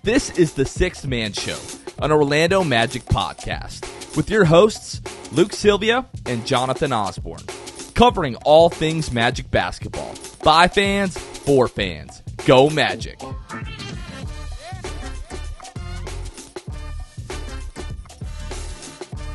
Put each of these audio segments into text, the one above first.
This is the Sixth Man Show, an Orlando Magic podcast, with your hosts, Luke Sylvia and Jonathan Osborne, covering all things Magic basketball. By fans, for fans. Go Magic!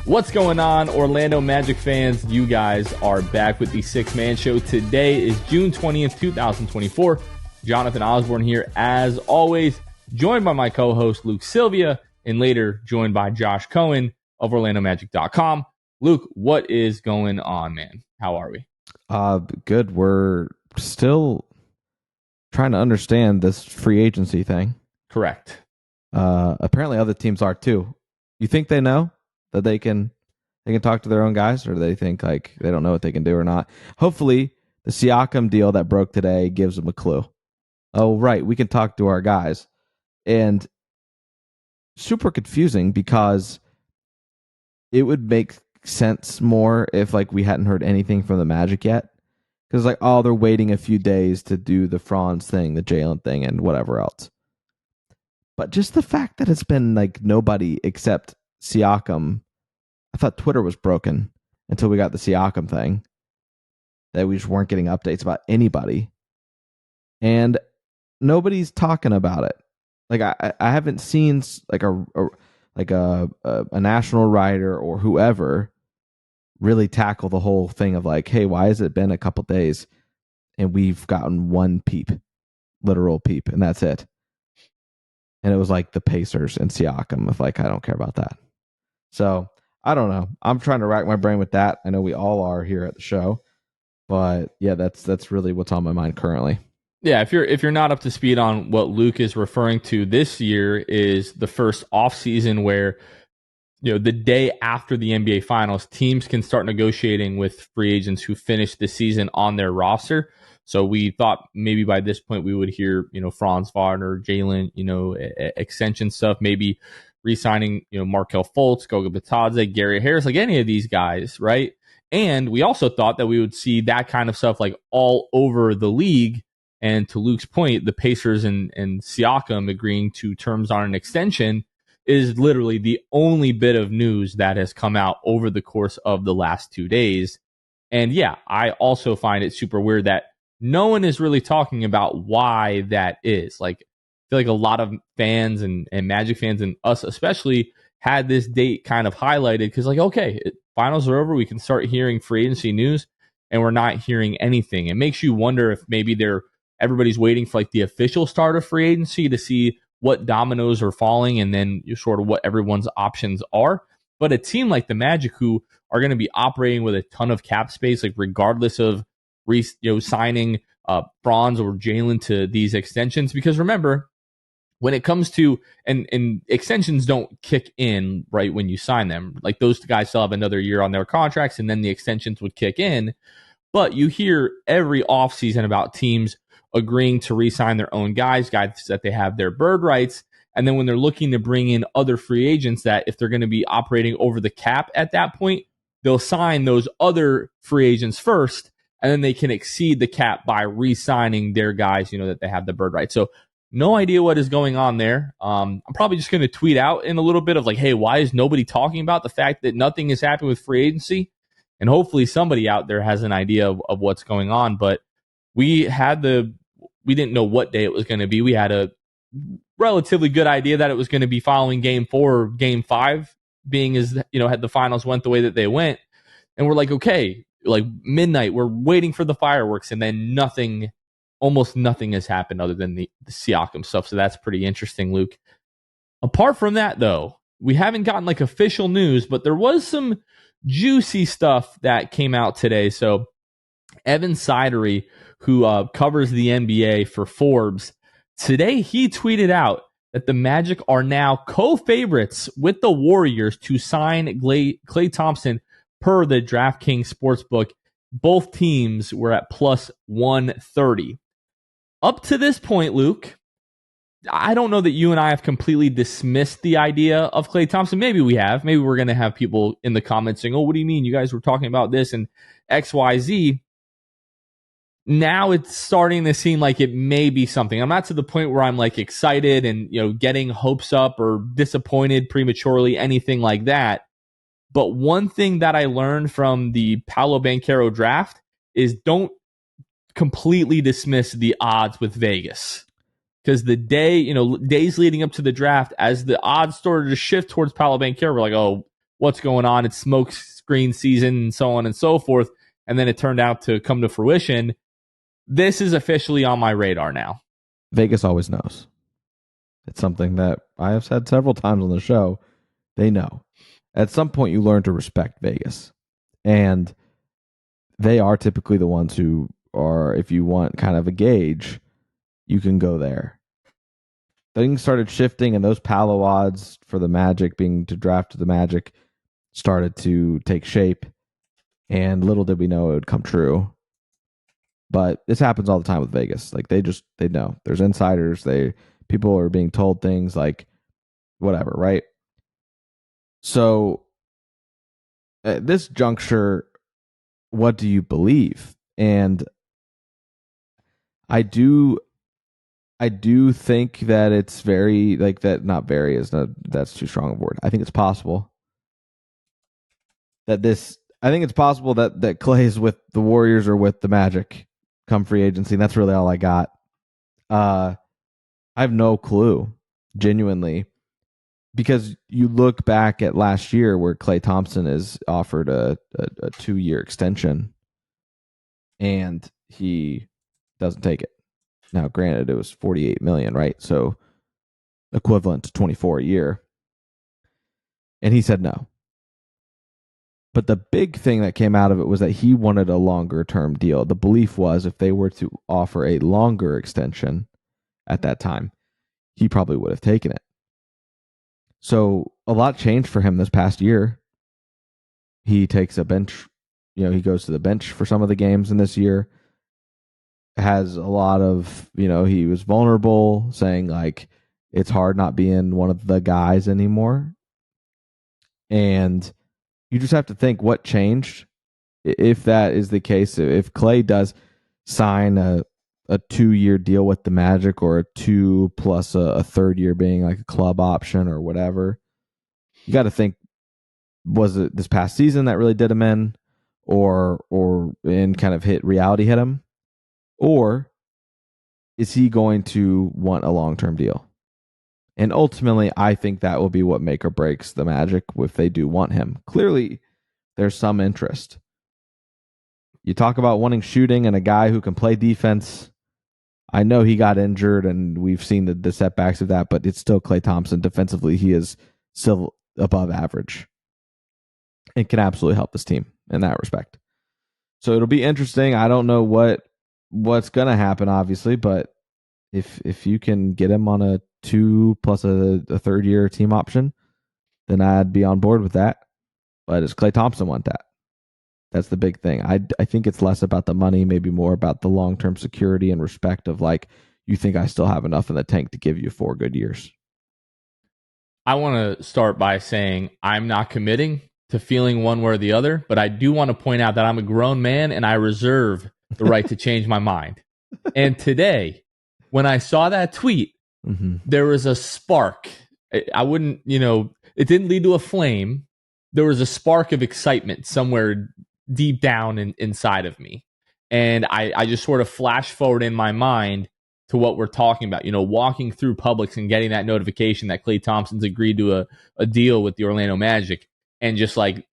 What's going on, Orlando Magic fans? You guys are back with the Sixth Man Show. Today is June 20th, 2024. Jonathan Osborne here, as always, joined by my co-host Luke Sylvia, and later joined by Josh Cohen of OrlandoMagic.com. Luke, what is going on, man? How are we? Good. We're still trying to understand this free agency thing. Correct. Apparently other teams are too. You think they know that they can talk to their own guys, or do they think like they don't know what they can do or not? Hopefully the Siakam deal that broke today gives them a clue. Oh, right, we can talk to our guys. And super confusing because it would make sense more if like we hadn't heard anything from the Magic yet. Because like, oh, they're waiting a few days to do the Franz thing, the Jalen thing, and whatever else. But just the fact that it's been like nobody except Siakam, I thought Twitter was broken until we got the Siakam thing. That we just weren't getting updates about anybody. And nobody's talking about it. Like I haven't seen like a national writer or whoever really tackle the whole thing of like, hey, why has it been a couple days and we've gotten one peep, literal peep, and that's it. And it was like the Pacers and Siakam. Of like, I don't care about that. So I don't know. I'm trying to rack my brain with that. I know we all are here at the show, but yeah, that's really what's on my mind currently. Yeah, if you're not up to speed on what Luke is referring to, this year is the first offseason where, you know, the day after the NBA Finals, teams can start negotiating with free agents who finish the season on their roster. So we thought maybe by this point we would hear, you know, Franz Wagner, Jalen, you know, extension stuff, maybe re-signing, you know, Markelle Fultz, Goga Bitadze, Gary Harris, like any of these guys, right? And we also thought that we would see that kind of stuff like all over the league. And to Luke's point, the Pacers and Siakam agreeing to terms on an extension is literally the only bit of news that has come out over the course of the last 2 days. And yeah, I also find it super weird that no one is really talking about why that is. Like, I feel like a lot of fans and Magic fans and us especially had this date kind of highlighted because like, okay, finals are over. We can start hearing free agency news and we're not hearing anything. It makes you wonder if maybe everybody's waiting for like the official start of free agency to see what dominoes are falling and then sort of what everyone's options are. But a team like the Magic, who are going to be operating with a ton of cap space, like regardless of signing Franz or Jalen to these extensions, because remember, when it comes to and extensions don't kick in right when you sign them. Like those guys still have another year on their contracts, and then the extensions would kick in. But you hear every offseason about teams agreeing to re-sign their own guys that they have their bird rights. And then when they're looking to bring in other free agents that if they're going to be operating over the cap at that point, they'll sign those other free agents first, and then they can exceed the cap by re-signing their guys, you know, that they have the bird rights. So no idea what is going on there. I'm probably just going to tweet out in a little bit of like, hey, why is nobody talking about the fact that nothing is happening with free agency? And hopefully somebody out there has an idea of what's going on. But we didn't know what day it was going to be. We had a relatively good idea that it was going to be following game 4 or game 5, being as, you know, had the finals went the way that they went. And we're like, okay, like midnight, we're waiting for the fireworks, and then almost nothing has happened other than the Siakam stuff. So that's pretty interesting, Luke. Apart from that, though, we haven't gotten like official news, but there was some juicy stuff that came out today. So Evan Sidery, who covers the NBA for Forbes, today he tweeted out that the Magic are now co-favorites with the Warriors to sign Klay Thompson per the DraftKings Sportsbook. Both teams were at plus 130. Up to this point, Luke, I don't know that you and I have completely dismissed the idea of Klay Thompson. Maybe we have. Maybe we're going to have people in the comments saying, oh, what do you mean? You guys were talking about this and XYZ. now it's starting to seem like it may be something. I'm not to the point where I'm like excited and, getting hopes up or disappointed prematurely, anything like that. But one thing that I learned from the Paolo Banchero draft is don't completely dismiss the odds with Vegas. Because the days leading up to the draft, as the odds started to shift towards Paolo Banchero, we're like, oh, what's going on? It's smoke screen season and so on and so forth. And then it turned out to come to fruition. This is officially on my radar now. Vegas always knows. It's something that I have said several times on the show. They know. At some point, you learn to respect Vegas. And they are typically the ones who are, if you want kind of a gauge, you can go there. Things started shifting, and those Paolo odds for the Magic being to draft to the Magic started to take shape. And little did we know it would come true. But this happens all the time with Vegas. Like they know. There's insiders. People are being told things like whatever, right? So at this juncture, what do you believe? And I do think that it's very like that. Not very is not. That's too strong a word. I think it's possible that Klay is with the Warriors or with the Magic come free agency. And that's really all I got. I have no clue, genuinely, because you look back at last year where Klay Thompson is offered a 2-year extension and he doesn't take it. Now, granted, it was $48 million, right? So equivalent to $24 a year. And he said no. But the big thing that came out of it was that he wanted a longer term deal. The belief was if they were to offer a longer extension at that time, he probably would have taken it. So a lot changed for him this past year. He takes a bench, he goes to the bench for some of the games in this year. Has a lot of, he was vulnerable, saying like it's hard not being one of the guys anymore. And you just have to think what changed. If that is the case, if Klay does sign a 2-year deal with the Magic or a 2 plus a third year being like a club option or whatever, you got to think, was it this past season that really did him in or in kind of reality hit him? Or is he going to want a long-term deal? And ultimately, I think that will be what make or breaks the Magic if they do want him. Clearly, there's some interest. You talk about wanting shooting and a guy who can play defense. I know he got injured, and we've seen the setbacks of that, but it's still Klay Thompson. Defensively, he is still above average and can absolutely help this team in that respect. So it'll be interesting. I don't know what's going to happen, obviously, but if you can get him on a 2 plus a third year team option, then I'd be on board with that. But does Klay Thompson want that? That's the big thing. I think it's less about the money, maybe more about the long-term security and respect of like, you think I still have enough in the tank to give you 4 good years. I want to start by saying I'm not committing to feeling one way or the other, but I do want to point out that I'm a grown man and I reserve the right to change my mind. And today, when I saw that tweet, there was a spark. I wouldn't, it didn't lead to a flame. There was a spark of excitement somewhere deep down inside of me. And I just sort of flash forward in my mind to what we're talking about, walking through Publix and getting that notification that Klay Thompson's agreed to a deal with the Orlando Magic. And just like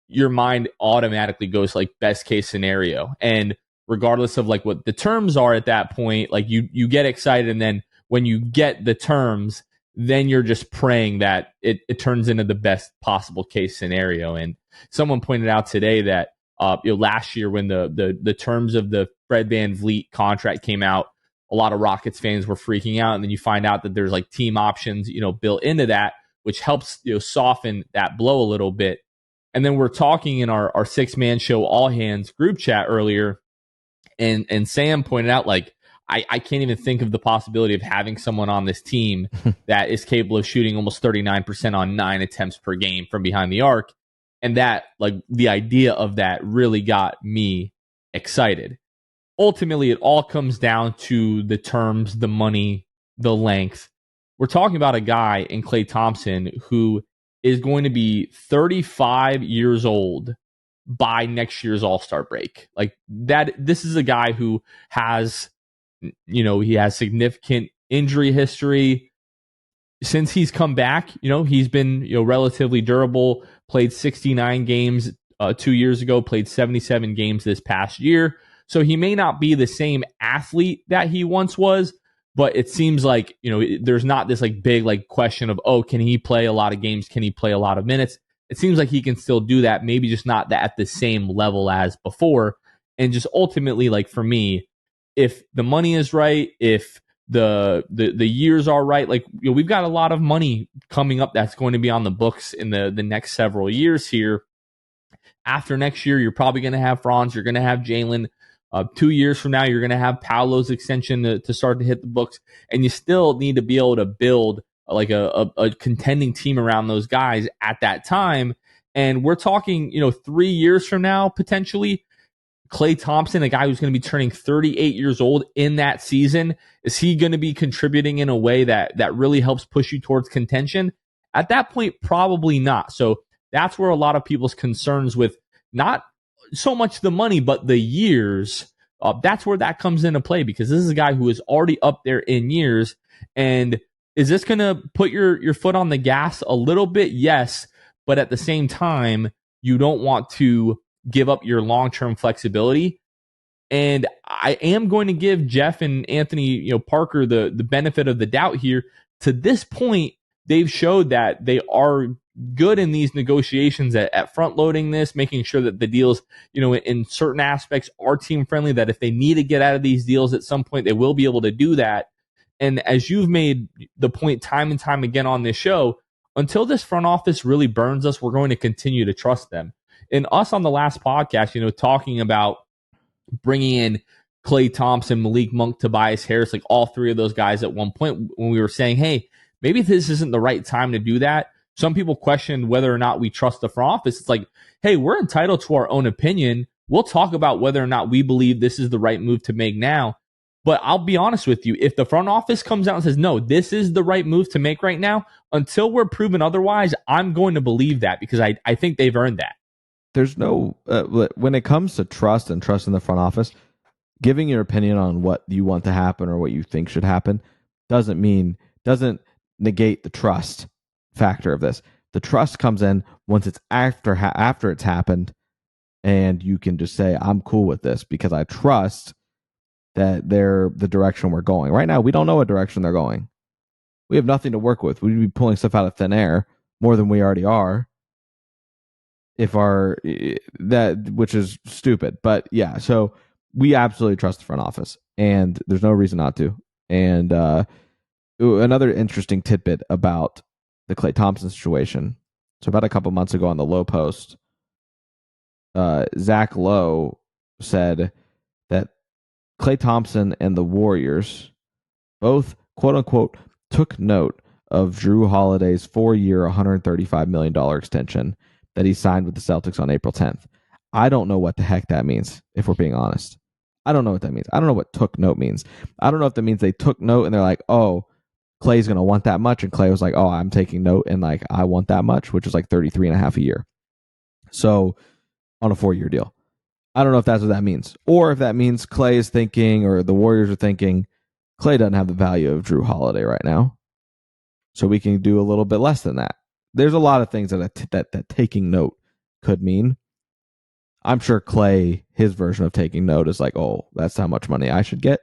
your mind automatically goes like best case scenario. And regardless of like what the terms are at that point, like you get excited. And then when you get the terms, then you're just praying that it turns into the best possible case scenario. And someone pointed out today that last year when the terms of the Fred VanVleet contract came out, a lot of Rockets fans were freaking out. And then you find out that there's like team options, built into that, which helps soften that blow a little bit. And then we're talking in our 6-man show all hands group chat earlier, and Sam pointed out like I can't even think of the possibility of having someone on this team that is capable of shooting almost 39% on 9 attempts per game from behind the arc. And that, like, the idea of that really got me excited. ultimately it all comes down to the terms, the money, the length. We're talking about a guy in Klay Thompson who is going to be 35 years old by next year's All-Star break. Like that, this is a guy who has, he has significant injury history. Since he's come back, he's been, relatively durable, played 69 games 2 years ago, played 77 games this past year. So he may not be the same athlete that he once was, but it seems like, there's not this like big like question of, oh, can he play a lot of games? Can he play a lot of minutes? It seems like he can still do that, maybe just not that at the same level as before. And just ultimately, like for me, if the money is right, if the years are right, like we've got a lot of money coming up that's going to be on the books in the next several years here. After next year, you're probably going to have Franz, you're going to have Jalen. 2 years from now, you're going to have Paolo's extension to start to hit the books, and you still need to be able to build like a contending team around those guys at that time. And we're talking, 3 years from now, potentially, Klay Thompson, a guy who's going to be turning 38 years old in that season, is he going to be contributing in a way that really helps push you towards contention? At that point, probably not. So that's where a lot of people's concerns with not so much the money, but the years, that's where that comes into play, because this is a guy who is already up there in years. And is this going to put your foot on the gas a little bit? Yes. But at the same time, you don't want to give up your long-term flexibility. And I am going to give Jeff and Anthony, Parker, the benefit of the doubt here. To this point, they've showed that they are good in these negotiations at front loading this, making sure that the deals, in certain aspects are team friendly, that if they need to get out of these deals at some point, they will be able to do that. And as you've made the point time and time again on this show, until this front office really burns us, we're going to continue to trust them. And us on the last podcast, talking about bringing in Klay Thompson, Malik Monk, Tobias Harris, like all three of those guys at one point, when we were saying, hey, maybe this isn't the right time to do that. Some people questioned whether or not we trust the front office. It's like, hey, we're entitled to our own opinion. We'll talk about whether or not we believe this is the right move to make now. But I'll be honest with you, if the front office comes out and says, no, this is the right move to make right now, until we're proven otherwise, I'm going to believe that, because I think they've earned that. There's no, when it comes to trust and trust in the front office, giving your opinion on what you want to happen or what you think should happen doesn't negate the trust factor of this. The trust comes in once it's after it's happened, and you can just say, I'm cool with this because I trust that they're the direction we're going. Right now, we don't know what direction they're going. We have nothing to work with. We'd be pulling stuff out of thin air more than we already are. Which is stupid. But yeah, so we absolutely trust the front office, and there's no reason not to. And another interesting tidbit about the Klay Thompson situation. So about a couple months ago on the Low Post, Zach Lowe said that Klay Thompson and the Warriors both, quote unquote, took note of Jrue Holiday's 4-year, $135 million extension that he signed with the Celtics on April 10th. I don't know what the heck that means, if we're being honest. I don't know what that means. I don't know what took note means. I don't know if that means they took note and they're like, oh, Klay's going to want that much. And Klay was like, oh, I'm taking note and like, I want that much, which is like 33 and a half a year. So on a 4-year deal. I don't know if that's what that means. Or if that means Klay is thinking, or the Warriors are thinking, Klay doesn't have the value of Jrue Holiday right now, so we can do a little bit less than that. There's a lot of things that taking note could mean. I'm sure Klay, his version of taking note is like, oh, that's how much money I should get.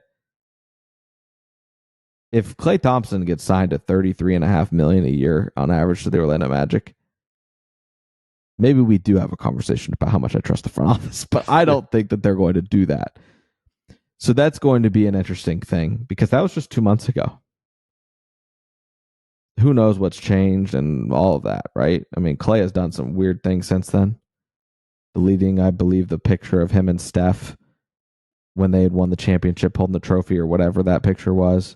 If Klay Thompson gets signed to $33.5 million a year on average to the Orlando Magic, maybe we do have a conversation about how much I trust the front office, but I don't think that they're going to do that. So that's going to be an interesting thing, because that was just 2 months ago. Who knows what's changed and all of that, right? I mean, Klay has done some weird things since then. Deleting, I believe, the picture of him and Steph when they had won the championship, holding the trophy or whatever that picture was.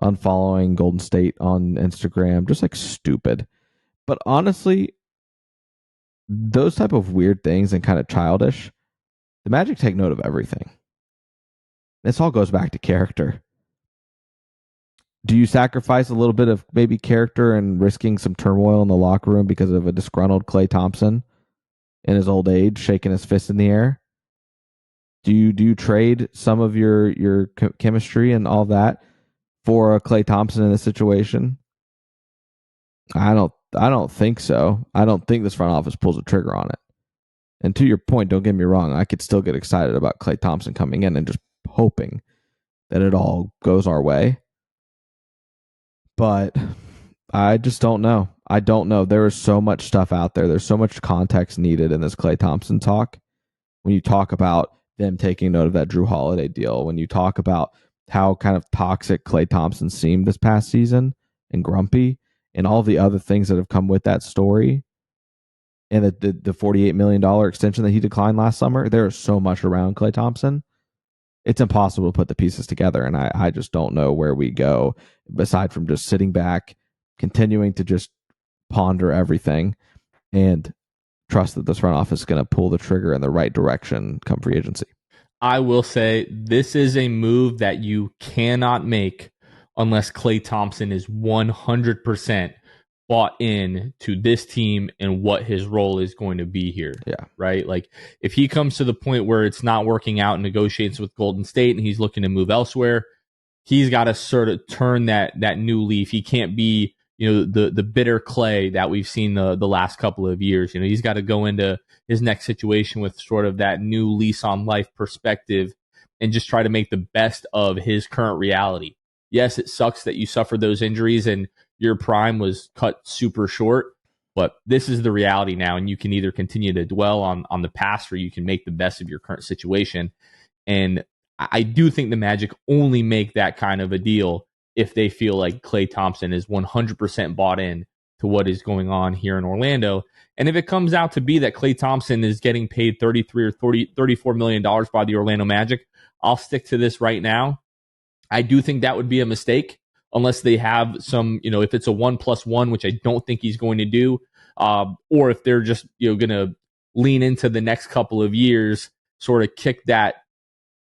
Unfollowing Golden State on Instagram, just like stupid. But honestly, those type of weird things and kind of childish, the Magic take note of everything. This all goes back to character. Do you sacrifice a little bit of maybe character and risking some turmoil in the locker room because of a disgruntled Klay Thompson in his old age, shaking his fist in the air? Do you trade some of your chemistry and all that for a Klay Thompson in this situation? I don't think so. I don't think this front office pulls a trigger on it. And to your point, don't get me wrong, I could still get excited about Klay Thompson coming in and just hoping that it all goes our way. But I just don't know. I don't know. There is so much stuff out there. There's so much context needed in this Klay Thompson talk. When you talk about them taking note of that Drew Holiday deal, when you talk about how kind of toxic Klay Thompson seemed this past season and grumpy and all the other things that have come with that story and the $48 million extension that he declined last summer, there is so much around Klay Thompson. It's impossible to put the pieces together, and I just don't know where we go aside from just sitting back, continuing to just ponder everything and trust that this front office is going to pull the trigger in the right direction come free agency. I will say this is a move that you cannot make unless Klay Thompson is 100% bought in to this team and what his role is going to be here. Yeah. Right? Like if he comes to the point where it's not working out in negotiations with Golden State and he's looking to move elsewhere, he's got to sort of turn that new leaf. He can't be, the bitter Klay that we've seen the last couple of years. He's got to go into his next situation with sort of that new lease on life perspective and just try to make the best of his current reality. Yes, it sucks that you suffered those injuries and your prime was cut super short, but this is the reality now, and you can either continue to dwell on the past or you can make the best of your current situation. And I do think the Magic only make that kind of a deal if they feel like Klay Thompson is 100% bought in to what is going on here in Orlando. And if it comes out to be that Klay Thompson is getting paid $33 or $34 million by the Orlando Magic, I'll stick to this right now. I do think that would be a mistake unless they have some, if it's a 1+1, which I don't think he's going to do, or if they're just, going to lean into the next couple of years, sort of kick that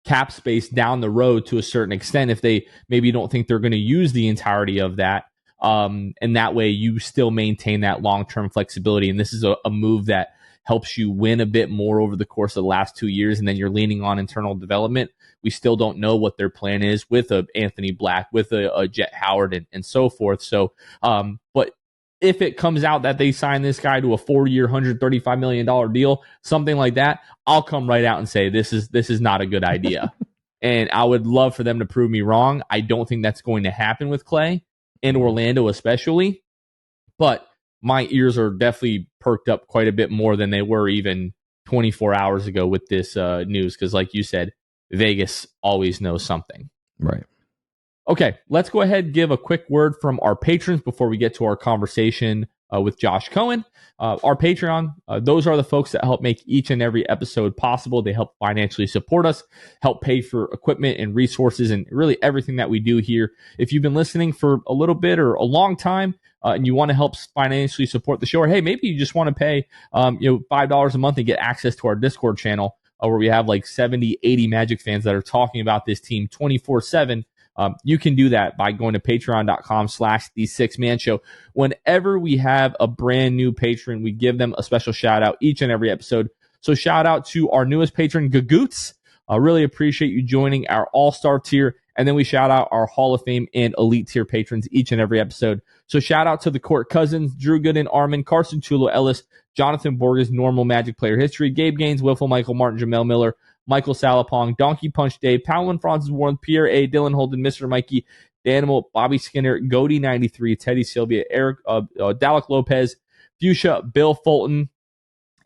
cap space down the road to a certain extent if they maybe don't think they're going to use the entirety of that. And that way you still maintain that long-term flexibility. And this is a move that helps you win a bit more over the course of the last 2 years. And then you're leaning on internal development. We still don't know what their plan is with a Anthony Black, with a Jet Howard and so forth. So, but if it comes out that they sign this guy to a 4-year, $135 million deal, something like that, I'll come right out and say this is not a good idea. And I would love for them to prove me wrong. I don't think that's going to happen with Klay, in Orlando especially. But my ears are definitely perked up quite a bit more than they were even 24 hours ago with this news. Because like you said, Vegas always knows something. Right. Okay, let's go ahead and give a quick word from our patrons before we get to our conversation with Josh Cohen. Our Patreon, those are the folks that help make each and every episode possible. They help financially support us, help pay for equipment and resources and really everything that we do here. If you've been listening for a little bit or a long time and you want to help financially support the show, or hey, maybe you just want to pay $5 a month and get access to our Discord channel where we have like 70, 80 Magic fans that are talking about this team 24/7. You can do that by going to patreon.com/the6man show. Whenever we have a brand new patron, we give them a special shout out each and every episode. So shout out to our newest patron, Gagoots. I really appreciate you joining our all-star tier. And then we shout out our Hall of Fame and Elite tier patrons each and every episode. So shout out to the Court Cousins, Drew Gooden, Armin, Carson Chulo, Ellis, Jonathan Borges, Normal Magic Player History, Gabe Gaines, Wiffle, Michael Martin, Jamel Miller, Michael Salapong, Donkey Punch Dave, Powell and Francis Warren, Pierre A., Dylan Holden, Mr. Mikey, Danimal, Bobby Skinner, Goody93, Teddy Sylvia, Eric, Dalek Lopez, Fuchsia, Bill Fulton,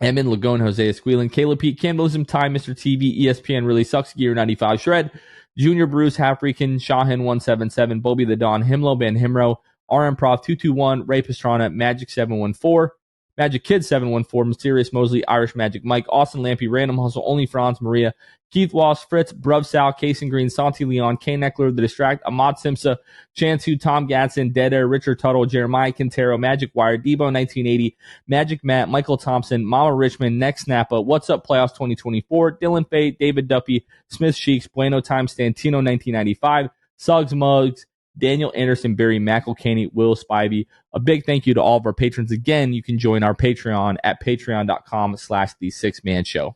Emin Lagone, Jose Esquilin, Caleb Pete, Cannibalism, Time, Mr. TV, ESPN Really Sucks, Gear 95 Shred, Junior Bruce, Halfreakin, Shahin 177, Bobby the Don, Himlo, Ben Himro, RM Prof 221, Ray Pastrana, Magic 714, Magic Kid 714, Mysterious Mosley, Irish Magic Mike, Austin Lampy, Random Hustle, Only Franz, Maria, Keith Walsh, Fritz, Bruv Sal, Cason Green, Santi Leon, Kane Eckler, The Distract, Ahmad Simsa, Chansu, Tom Gatson, Dead Air, Richard Tuttle, Jeremiah Quintero, Magic Wire, Debo 1980, Magic Matt, Michael Thompson, Mama Richmond, Next Napa, What's Up Playoffs 2024, Dylan Fay, David Duffy, Smith Sheeks, Bueno Time, Stantino 1995, Suggs Muggs, Daniel Anderson, Barry McElcaney, Will Spivey. A big thank you to all of our patrons. Again, you can join our Patreon at patreon.com/the6man show.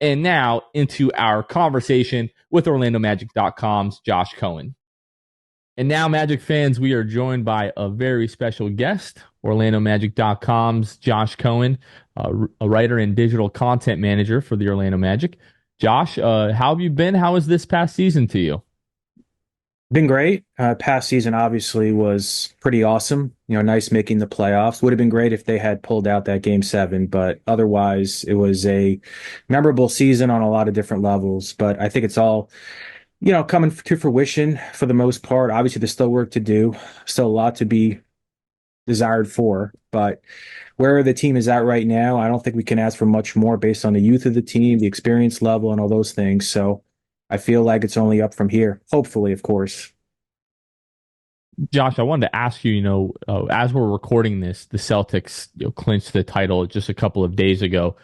And now into our conversation with OrlandoMagic.com's Josh Cohen. And now, Magic fans, we are joined by a very special guest, OrlandoMagic.com's Josh Cohen, a writer and digital content manager for the Orlando Magic. Josh, how have you been? How was this past season to you? Been great. Past season obviously was pretty awesome. Nice making the playoffs. Would have been great if they had pulled out that game 7, but otherwise it was a memorable season on a lot of different levels. But I think it's all, coming to fruition for the most part. Obviously, there's still work to do, still a lot to be desired for, but where the team is at right now, I don't think we can ask for much more based on the youth of the team, the experience level, and all those things. So I feel like it's only up from here, hopefully, of course. Josh, I wanted to ask you, as we're recording this, the Celtics clinched the title just a couple of days ago.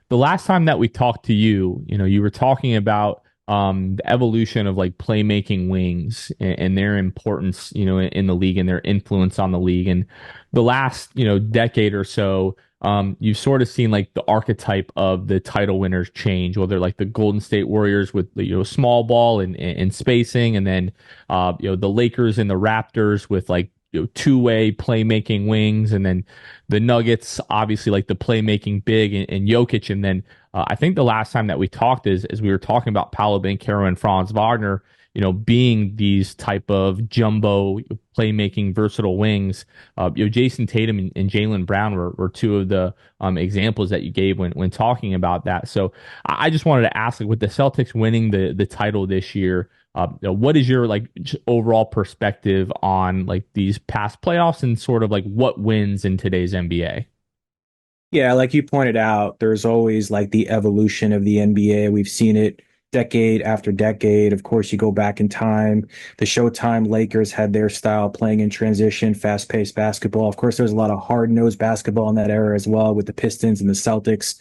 The last time that we talked to you, you were talking about the evolution of like playmaking wings and their importance, in the league and their influence on the league. And the last, decade or so, you've sort of seen like the archetype of the title winners change, whether like the Golden State Warriors with small ball and spacing, and then the Lakers and the Raptors with like two-way playmaking wings, and then the Nuggets obviously like the playmaking big and Jokic, and then I think the last time that we talked is as we were talking about Paolo Banchero and Franz Wagner, being these type of jumbo playmaking versatile wings. Jason Tatum and Jaylen Brown were two of the examples that you gave when talking about that. So I just wanted to ask, like, with the Celtics winning the title this year, what is your like overall perspective on like these past playoffs and sort of like what wins in today's NBA? Yeah, like you pointed out, there's always like the evolution of the NBA. We've seen it decade after decade. Of course, you go back in time. The Showtime Lakers had their style playing in transition, fast-paced basketball. Of course, there was a lot of hard-nosed basketball in that era as well with the Pistons and the Celtics.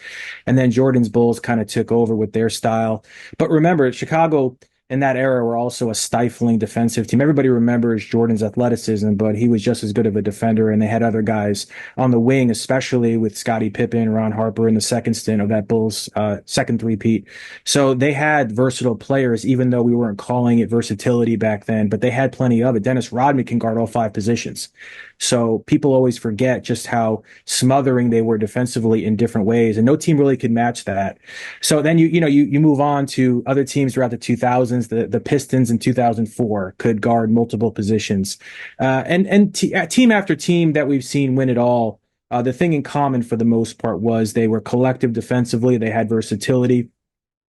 And then Jordan's Bulls kind of took over with their style. But remember, Chicago in that era were also a stifling defensive team. Everybody remembers Jordan's athleticism, but he was just as good of a defender, and they had other guys on the wing, especially with Scottie Pippen, Ron Harper in the second stint of that Bulls second three-peat. So they had versatile players, even though we weren't calling it versatility back then, but they had plenty of it. Dennis Rodman can guard all 5 positions. So people always forget just how smothering they were defensively in different ways, and no team really could match that. So then you move on to other teams throughout the 2000s. The Pistons in 2004 could guard multiple positions, and team after team that we've seen win it all. The thing in common for the most part was they were collective defensively. They had versatility.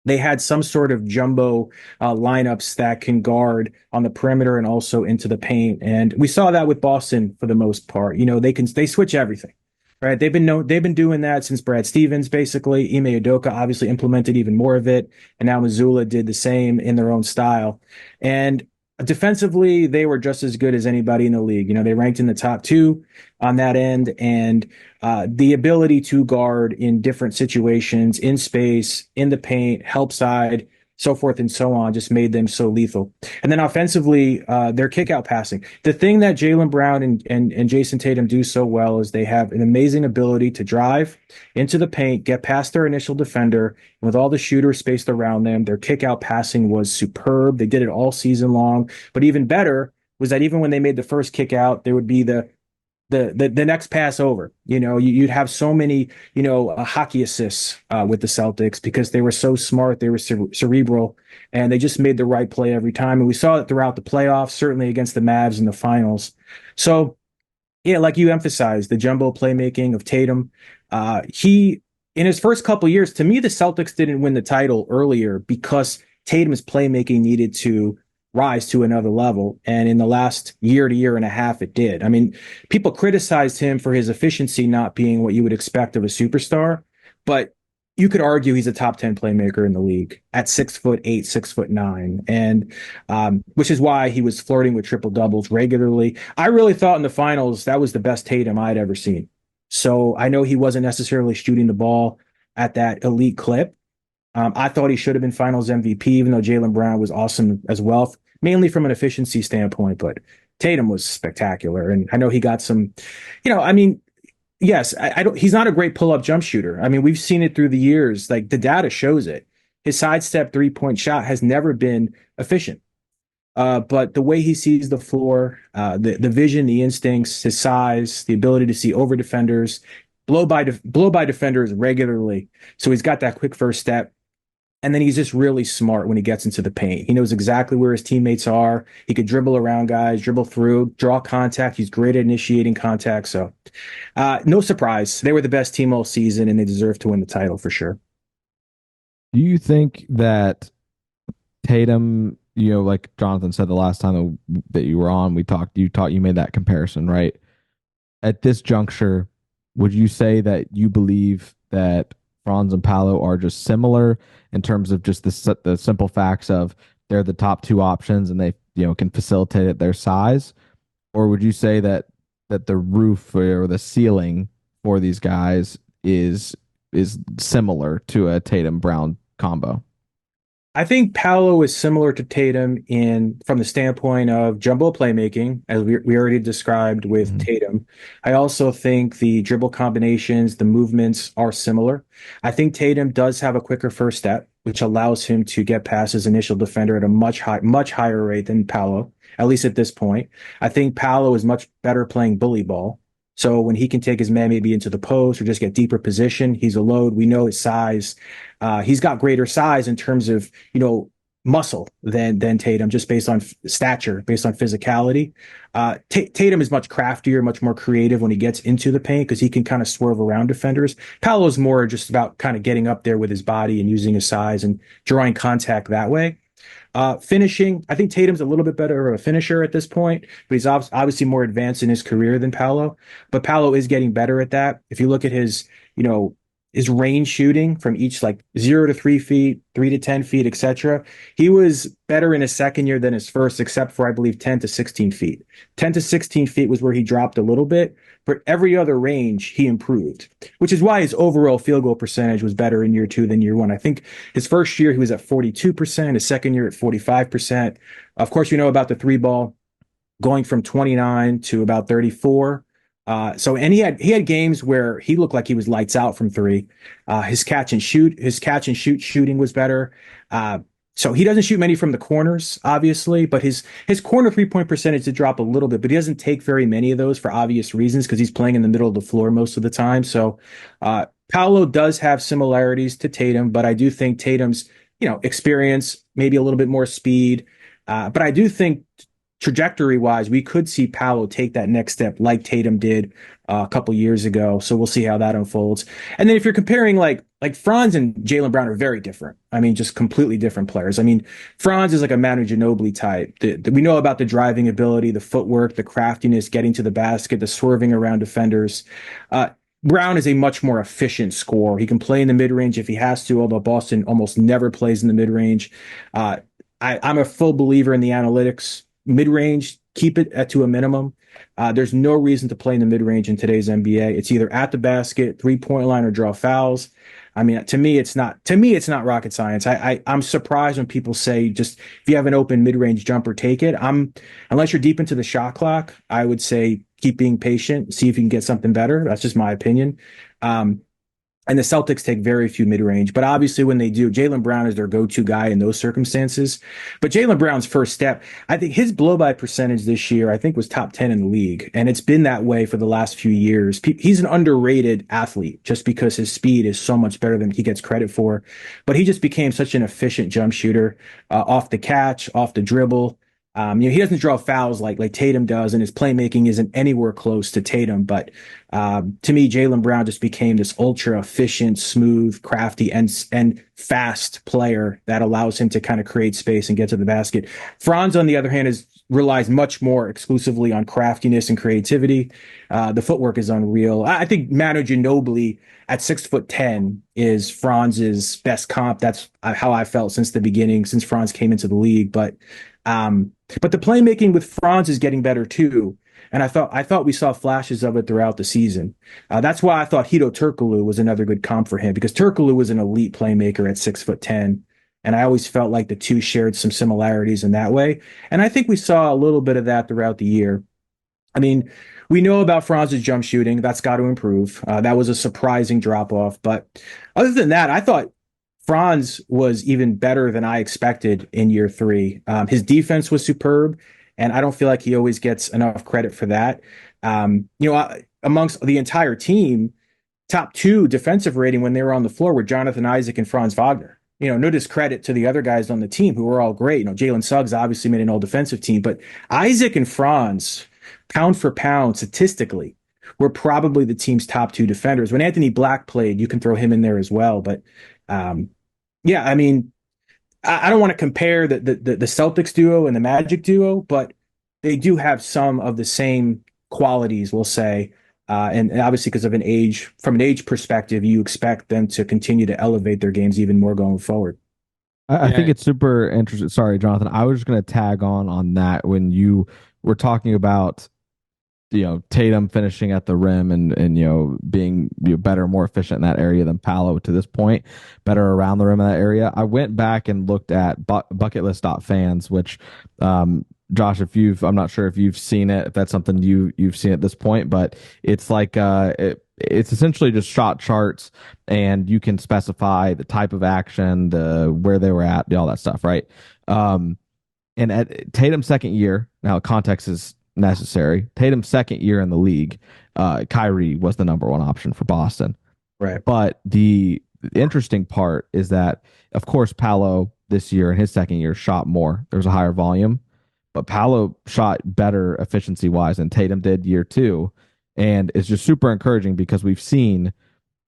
They had some sort of jumbo lineups that can guard on the perimeter and also into the paint. And we saw that with Boston for the most part. They switch everything, right? They've been doing that since Brad Stevens, basically. Ime Udoka obviously implemented even more of it. And now Mazzulla did the same in their own style. And defensively, they were just as good as anybody in the league. They ranked in the top 2 on that end, and the ability to guard in different situations, in space, in the paint, help side, so forth and so on, just made them so lethal. And then offensively, their kick-out passing. The thing that Jaylen Brown and Jason Tatum do so well is they have an amazing ability to drive into the paint, get past their initial defender, and with all the shooters spaced around them, their kick-out passing was superb. They did it all season long. But even better was that even when they made the first kick-out, there would be the next pass over. You'd have so many, hockey assists with the Celtics because they were so smart. They were cerebral, and they just made the right play every time. And we saw it throughout the playoffs, certainly against the Mavs in the finals. So, yeah, like you emphasized, the jumbo playmaking of Tatum. In his first couple years, to me, the Celtics didn't win the title earlier because Tatum's playmaking needed to rise to another level. And in the last year to year and a half, it did. I mean, people criticized him for his efficiency not being what you would expect of a superstar, but you could argue he's a top 10 playmaker in the league at 6'8", 6'9", and which is why he was flirting with triple doubles regularly. I really thought in the finals that was the best Tatum I'd ever seen. So I know he wasn't necessarily shooting the ball at that elite clip. I thought he should have been finals MVP, even though Jaylen Brown was awesome as well, mainly from an efficiency standpoint, but Tatum was spectacular. And I know he got some, I mean, yes, I don't. He's not a great pull-up jump shooter. I mean, we've seen it through the years. Like the data shows it. His sidestep three-point shot has never been efficient. But the way he sees the floor, the vision, the instincts, his size, the ability to see over defenders, blow by defenders regularly. So he's got that quick first step. And then he's just really smart when he gets into the paint. He knows exactly where his teammates are. He could dribble around guys, dribble through, draw contact. He's great at initiating contact. So no surprise. They were the best team all season, and they deserve to win the title for sure. Do you think that Tatum, like Jonathan said the last time that you were on, you made that comparison, right? At this juncture, would you say that you believe that Franz and Paolo are just similar in terms of just the simple facts of they're the top two options and they can facilitate at their size? Or would you say that the roof or the ceiling for these guys is similar to a Tatum Brown combo? I think Paolo is similar to Tatum from the standpoint of jumbo playmaking, as we already described with Tatum. I also think the dribble combinations, the movements are similar. I think Tatum does have a quicker first step, which allows him to get past his initial defender at a much higher rate than Paolo, at least at this point. I think Paolo is much better playing bully ball. So when he can take his man maybe into the post or just get deeper position, he's a load. We know his size. He's got greater size in terms of, muscle than Tatum, just based on stature, based on physicality. Tatum is much craftier, much more creative when he gets into the paint because he can kind of swerve around defenders. Paolo's more just about kind of getting up there with his body and using his size and drawing contact that way. Finishing, I think Tatum's a little bit better of a finisher at this point, but he's obviously more advanced in his career than Paolo. But Paolo is getting better at that. If you look at his range shooting from each 0 to 3 feet, 3 to 10 feet, etc. He was better in his second year than his first, except for, I believe, 10 to 16 feet. 10 to 16 feet was where he dropped a little bit, but every other range he improved, which is why his overall field goal percentage was better in year 2 than year 1. I think his first year he was at 42%, his second year at 45%. Of course, you know about the three ball going from 29 to about 34. And he had games where he looked like he was lights out from three. His catch and shoot shooting was better. So he doesn't shoot many from the corners, obviously, but his corner 3-point percentage did drop a little bit, but he doesn't take very many of those for obvious reasons because he's playing in the middle of the floor most of the time. So Paolo does have similarities to Tatum, but I do think Tatum's experience, maybe a little bit more speed, but I do think trajectory-wise, we could see Paolo take that next step like Tatum did a couple years ago. So we'll see how that unfolds. And then if you're comparing like Franz and Jaylen Brown are very different. I mean, just completely different players. I mean, Franz is like a Manu Ginobili type. We know about the driving ability, the footwork, the craftiness, getting to the basket, the swerving around defenders. Brown is a much more efficient scorer. He can play in the mid-range if he has to, although Boston almost never plays in the mid-range. I'm a full believer in the analytics. Mid-range, keep it to a minimum. There's no reason to play in the mid-range in today's NBA. It's either at the basket, 3-point line, or draw fouls. I mean, to me, it's not rocket science. I'm surprised when people say just if you have an open mid-range jumper, take it. Unless you're deep into the shot clock, I would say keep being patient, see if you can get something better. That's just my opinion. And the Celtics take very few mid-range, but obviously when they do, Jaylen Brown is their go-to guy in those circumstances. But Jaylen Brown's first step, I think his blow-by percentage this year, I think was top 10 in the league. And it's been that way for the last few years. He's an underrated athlete just because his speed is so much better than he gets credit for. But he just became such an efficient jump shooter off the catch, off the dribble. He doesn't draw fouls like Tatum does, and his playmaking isn't anywhere close to Tatum. But to me, Jaylen Brown just became this ultra efficient, smooth, crafty, and fast player that allows him to kind of create space and get to the basket. Franz, on the other hand, relies much more exclusively on craftiness and creativity. The footwork is unreal. I think Manu Ginobili at 6'10" is Franz's best comp. That's how I felt since the beginning, since Franz came into the league. But the playmaking with Franz is getting better too. And I thought we saw flashes of it throughout the season. That's why I thought Hito Turkoglu was another good comp for him, because Turkoglu was an elite playmaker at 6'10". And I always felt like the two shared some similarities in that way. And I think we saw a little bit of that throughout the year. I mean, we know about Franz's jump shooting. That's got to improve. That was a surprising drop off. But other than that, I thought Franz was even better than I expected in year three. His defense was superb, and I don't feel like he always gets enough credit for that. Amongst the entire team, top two defensive rating when they were on the floor were Jonathan Isaac and Franz Wagner. No discredit to the other guys on the team who were all great. Jalen Suggs obviously made an all defensive team, but Isaac and Franz, pound for pound, statistically, were probably the team's top two defenders. When Anthony Black played, you can throw him in there as well. But yeah, I mean, I don't want to compare the Celtics duo and the Magic duo, but they do have some of the same qualities, we'll say. And obviously, because from an age perspective, you expect them to continue to elevate their games even more going forward. I think it's super interesting. Sorry, Jonathan. I was just going to tag on that when you were talking about Tatum finishing at the rim and being better, more efficient in that area than Paolo to this point, better around the rim in that area. I went back and looked at bucketlist.fans, which Josh, I'm not sure if you've seen it, if that's something you've seen at this point, but it's like it's essentially just shot charts, and you can specify the type of action, where they were at, all that stuff, right? And at Tatum's second year, now context is necessary. Tatum's second year in the league, Kyrie was the number one option for Boston. Right. But the interesting part is that, of course, Paolo this year in his second year shot more. There was a higher volume, but Paolo shot better efficiency wise than Tatum did year two. And it's just super encouraging because we've seen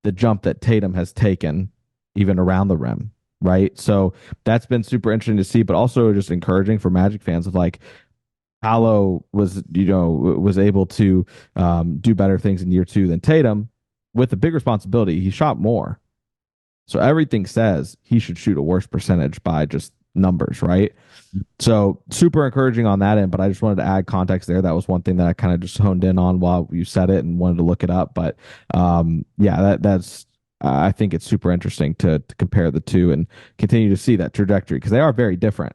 the jump that Tatum has taken even around the rim. Right. So that's been super interesting to see, but also just encouraging for Magic fans of like, Paolo was able to do better things in year two than Tatum. With a big responsibility, he shot more. So everything says he should shoot a worse percentage by just numbers, right? So super encouraging on that end, but I just wanted to add context there. That was one thing that I kind of just honed in on while you said it and wanted to look it up. But that's I think it's super interesting to compare the two and continue to see that trajectory because they are very different.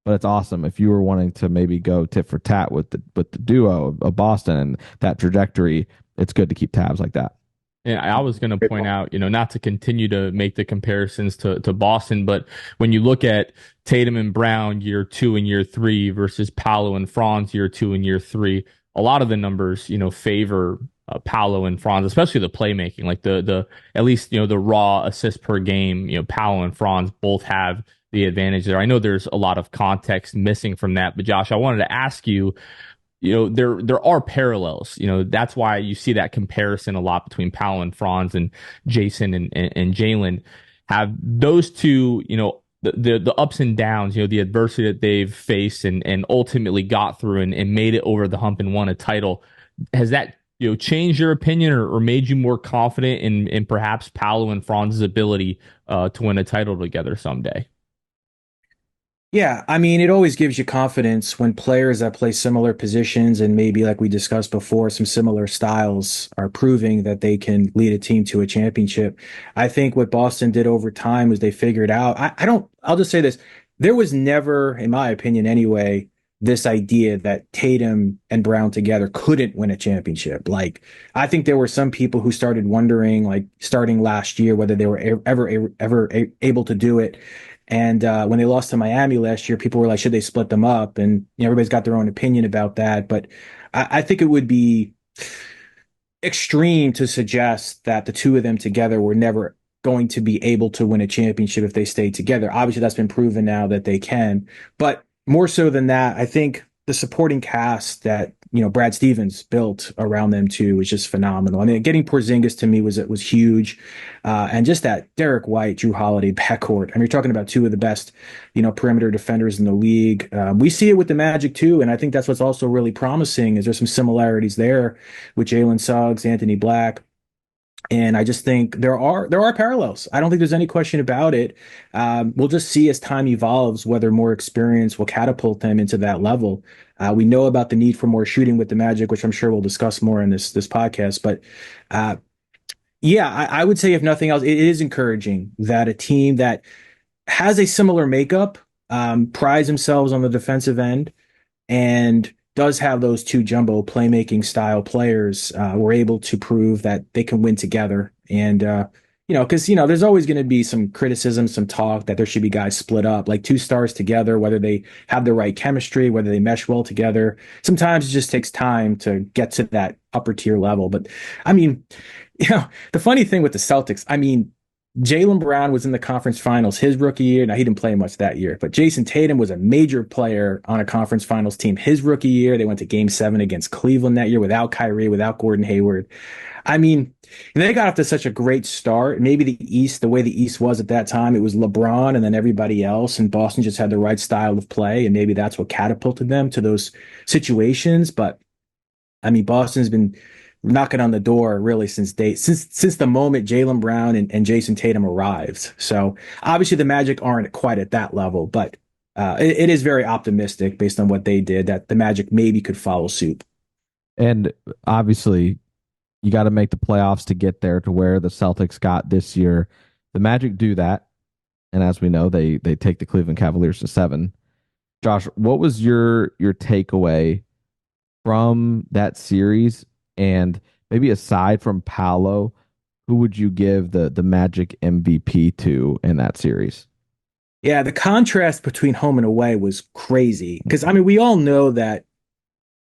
But it's awesome if you were wanting to maybe go tit for tat with the duo of Boston and that trajectory. It's good to keep tabs like that. Yeah, I was going to point out, not to continue to make the comparisons to Boston, but when you look at Tatum and Brown year two and year three versus Paolo and Franz year two and year three, a lot of the numbers, favor Paolo and Franz, especially the playmaking, like the at least, the raw assists per game, Paolo and Franz both have the advantage there. I know there's a lot of context missing from that, but Josh, I wanted to ask you, there are parallels. That's why you see that comparison a lot between Paolo and Franz and Jason and Jalen. Have those two, the ups and downs, the adversity that they've faced and ultimately got through and made it over the hump and won a title. Has that changed your opinion or made you more confident in perhaps Paolo and Franz's ability to win a title together someday? Yeah, I mean, it always gives you confidence when players that play similar positions and maybe, like we discussed before, some similar styles are proving that they can lead a team to a championship. I think what Boston did over time was they figured out, I'll just say this. There was never, in my opinion anyway, this idea that Tatum and Brown together couldn't win a championship. Like, I think there were some people who started wondering, like starting last year, whether they were ever able to do it. And when they lost to Miami last year, people were like, should they split them up? And everybody's got their own opinion about that. But I think it would be extreme to suggest that the two of them together were never going to be able to win a championship if they stayed together. Obviously, that's been proven now that they can. But more so than that, I think the supporting cast that Brad Stevens built around them too was just phenomenal. I mean, getting Porzingis to me was huge, and just that Derek White, Drew Holiday backcourt. I mean, you're talking about two of the best, perimeter defenders in the league. We see it with the Magic too, and I think that's what's also really promising. Is there's some similarities there with Jalen Suggs, Anthony Black. And I just think there are parallels. I don't think there's any question about it. We'll just see as time evolves whether more experience will catapult them into that level. We know about the need for more shooting with the Magic, which I'm sure we'll discuss more in this podcast. But yeah, I would say if nothing else, it is encouraging that a team that has a similar makeup prides themselves on the defensive end and does have those two jumbo playmaking style players, were able to prove that they can win together. And, because, there's always going to be some criticism, some talk that there should be guys split up, like two stars together, whether they have the right chemistry, whether they mesh well together. Sometimes it just takes time to get to that upper tier level. But I mean, the funny thing with the Celtics, I mean, Jaylen Brown was in the conference finals his rookie year. Now, he didn't play much that year, but Jason Tatum was a major player on a conference finals team his rookie year. They went to game 7 against Cleveland that year without Kyrie, without Gordon Hayward. I mean, they got off to such a great start. Maybe the way the East was at that time, it was LeBron and then everybody else, and Boston just had the right style of play, and maybe that's what catapulted them to those situations. But I mean, Boston's been knocking on the door really since the moment Jaylen Brown and Jason Tatum arrived. So obviously the Magic aren't quite at that level, but it is very optimistic based on what they did that the Magic maybe could follow suit. And obviously, you got to make the playoffs to get there to where the Celtics got this year. The Magic do that, and as we know, they take the Cleveland Cavaliers to 7. Josh, what was your takeaway from that series? And maybe aside from Paolo, who would you give the Magic MVP to in that series? Yeah, the contrast between home and away was crazy because I mean we all know that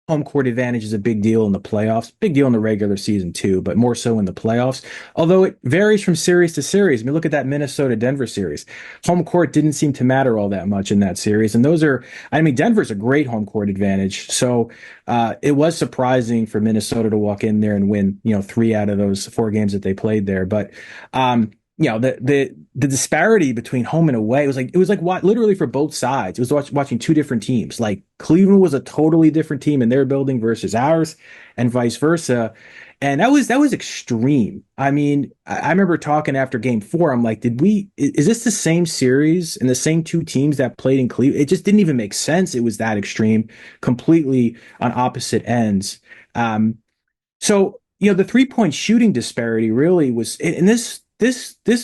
home court advantage is a big deal in the playoffs, big deal in the regular season too, but more so in the playoffs. Although it varies from series to series. I mean, look at that Minnesota-Denver series. Home court didn't seem to matter all that much in that series. And Denver's a great home court advantage. So it was surprising for Minnesota to walk in there and win, 3 out of those 4 games that they played there. But the disparity between home and away it was like what literally for both sides. It was watching two different teams. Like Cleveland was a totally different team in their building versus ours, and vice versa. And that was extreme. I mean, I remember talking after game 4. I'm like, is this the same series and the same two teams that played in Cleveland? It just didn't even make sense. It was that extreme, completely on opposite ends. So the 3-point shooting disparity really was, and this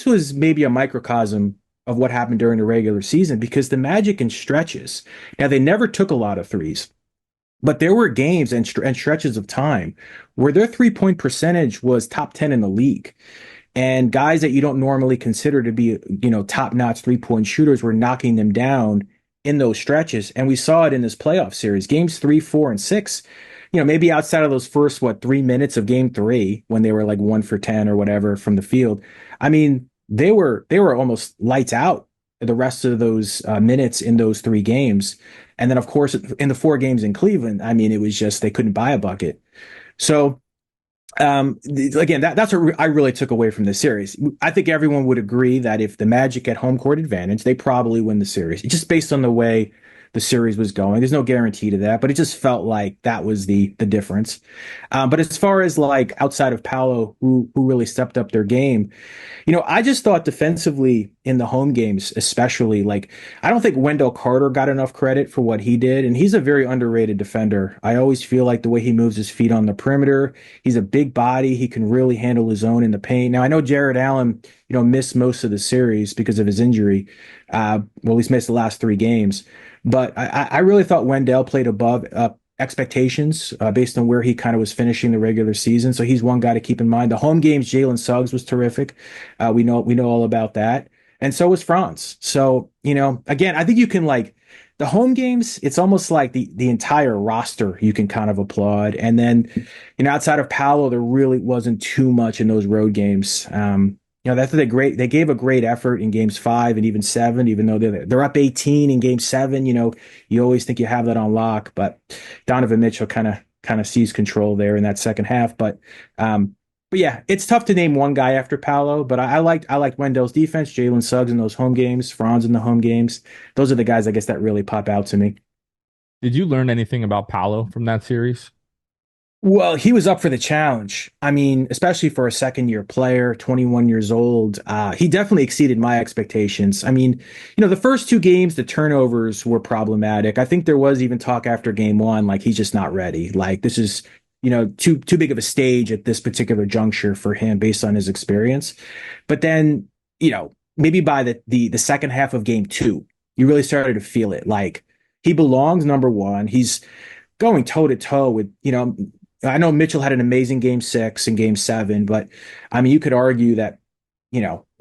was maybe a microcosm of what happened during the regular season because the Magic in stretches. Now they never took a lot of threes, but there were games and stretches of time where their 3-point percentage was top 10 in the league. And guys that you don't normally consider to be, top-notch 3-point shooters were knocking them down in those stretches. And we saw it in this playoff series, games 3, 4, and 6. Maybe outside of those first, 3 minutes of game 3, when they were like 1 for 10 or whatever from the field. I mean, they were almost lights out the rest of those minutes in those 3 games. And then, of course, in the 4 games in Cleveland, I mean, it was just they couldn't buy a bucket. So, again, that's what I really took away from this series. I think everyone would agree that if the Magic had home court advantage, they probably win the series. Just based on the way the series was going. There's no guarantee to that, but it just felt like that was the difference. But as far as like outside of Paolo, who really stepped up their game, I just thought defensively in the home games, especially, like, I don't think Wendell Carter got enough credit for what he did. And he's a very underrated defender. I always feel like the way he moves his feet on the perimeter, he's a big body. He can really handle his own in the paint. Now, I know Jared Allen, missed most of the series because of his injury. He's missed the last 3 games. But I really thought Wendell played above expectations based on where he kind of was finishing the regular season. So he's one guy to keep in mind. The home games, Jalen Suggs was terrific. We know all about that. And so was Franz. So, again, I think you can the home games, it's almost like the entire roster you can kind of applaud. And then, outside of Paolo, there really wasn't too much in those road games. That's they gave a great effort in games 5 and even 7, even though they're up 18 in game 7. You always think you have that on lock, but Donovan Mitchell kind of seized control there in that second half. But yeah, it's tough to name one guy after Paolo. But I liked Wendell's defense, Jalen Suggs in those home games, Franz in the home games. Those are the guys I guess that really pop out to me. Did you learn anything about Paolo from that series? Well, he was up for the challenge. I mean, especially for a second year player, 21 years old. He definitely exceeded my expectations. I mean, the first two games, the turnovers were problematic. I think there was even talk after game one, like he's just not ready. Like this is, too big of a stage at this particular juncture for him based on his experience. But then, maybe by the second half of game two, you really started to feel it. Like he belongs number one. He's going toe to toe with, I know Mitchell had an amazing game 6 and game 7, but I mean, you could argue that,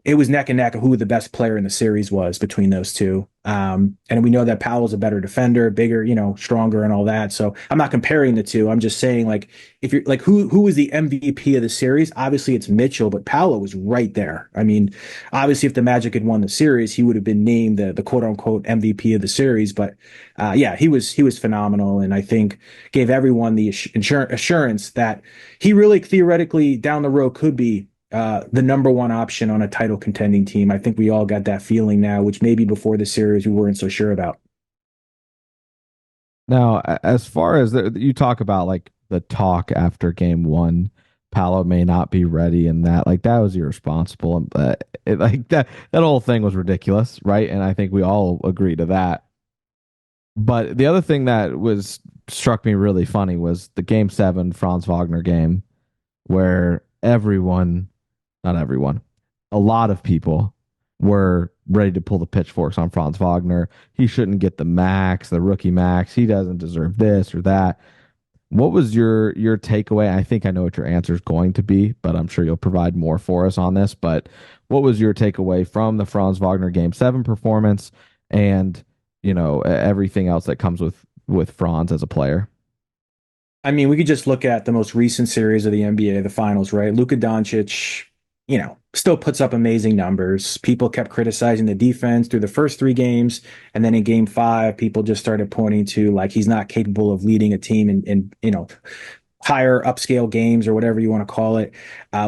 it was neck and neck of who the best player in the series was between those two. And we know that Powell's a better defender, bigger, stronger and all that. So I'm not comparing the two. I'm just saying, like, if you're like, who was the MVP of the series? Obviously it's Mitchell, but Paolo was right there. I mean, obviously if the Magic had won the series, he would have been named the quote unquote MVP of the series. But yeah, he was phenomenal. And I think gave everyone the assurance that he really theoretically down the road could be the number one option on a title contending team. I think we all got that feeling now, which maybe before the series we weren't so sure about. Now, as far as you talk about like the talk after game one, Paolo may not be ready, and that like that was irresponsible. But like that whole thing was ridiculous, right? And I think we all agree to that. But the other thing that was struck me really funny was the game 7 Franz Wagner game where everyone, not everyone, a lot of people were ready to pull the pitchforks on Franz Wagner. He shouldn't get the max, the rookie max. He doesn't deserve this or that. What was your takeaway? I think I know what your answer is going to be, but I'm sure you'll provide more for us on this. But what was your takeaway from the Franz Wagner Game 7 performance and everything else that comes with Franz as a player? I mean, we could just look at the most recent series of the NBA, the finals, right? Luka Doncic, still puts up amazing numbers. People kept criticizing the defense through the first 3 games. And then in game 5, people just started pointing to like he's not capable of leading a team in higher upscale games or whatever you want to call it,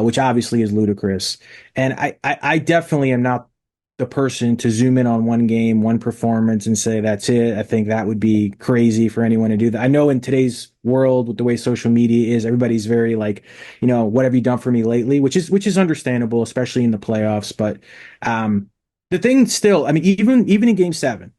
which obviously is ludicrous. And I definitely am not the person to zoom in on one game, one performance and say that's it. I think that would be crazy for anyone to do that. I know in today's world with the way social media is, everybody's very like, what have you done for me lately, which is understandable, especially in the playoffs. But the thing still, I mean, even in game 7,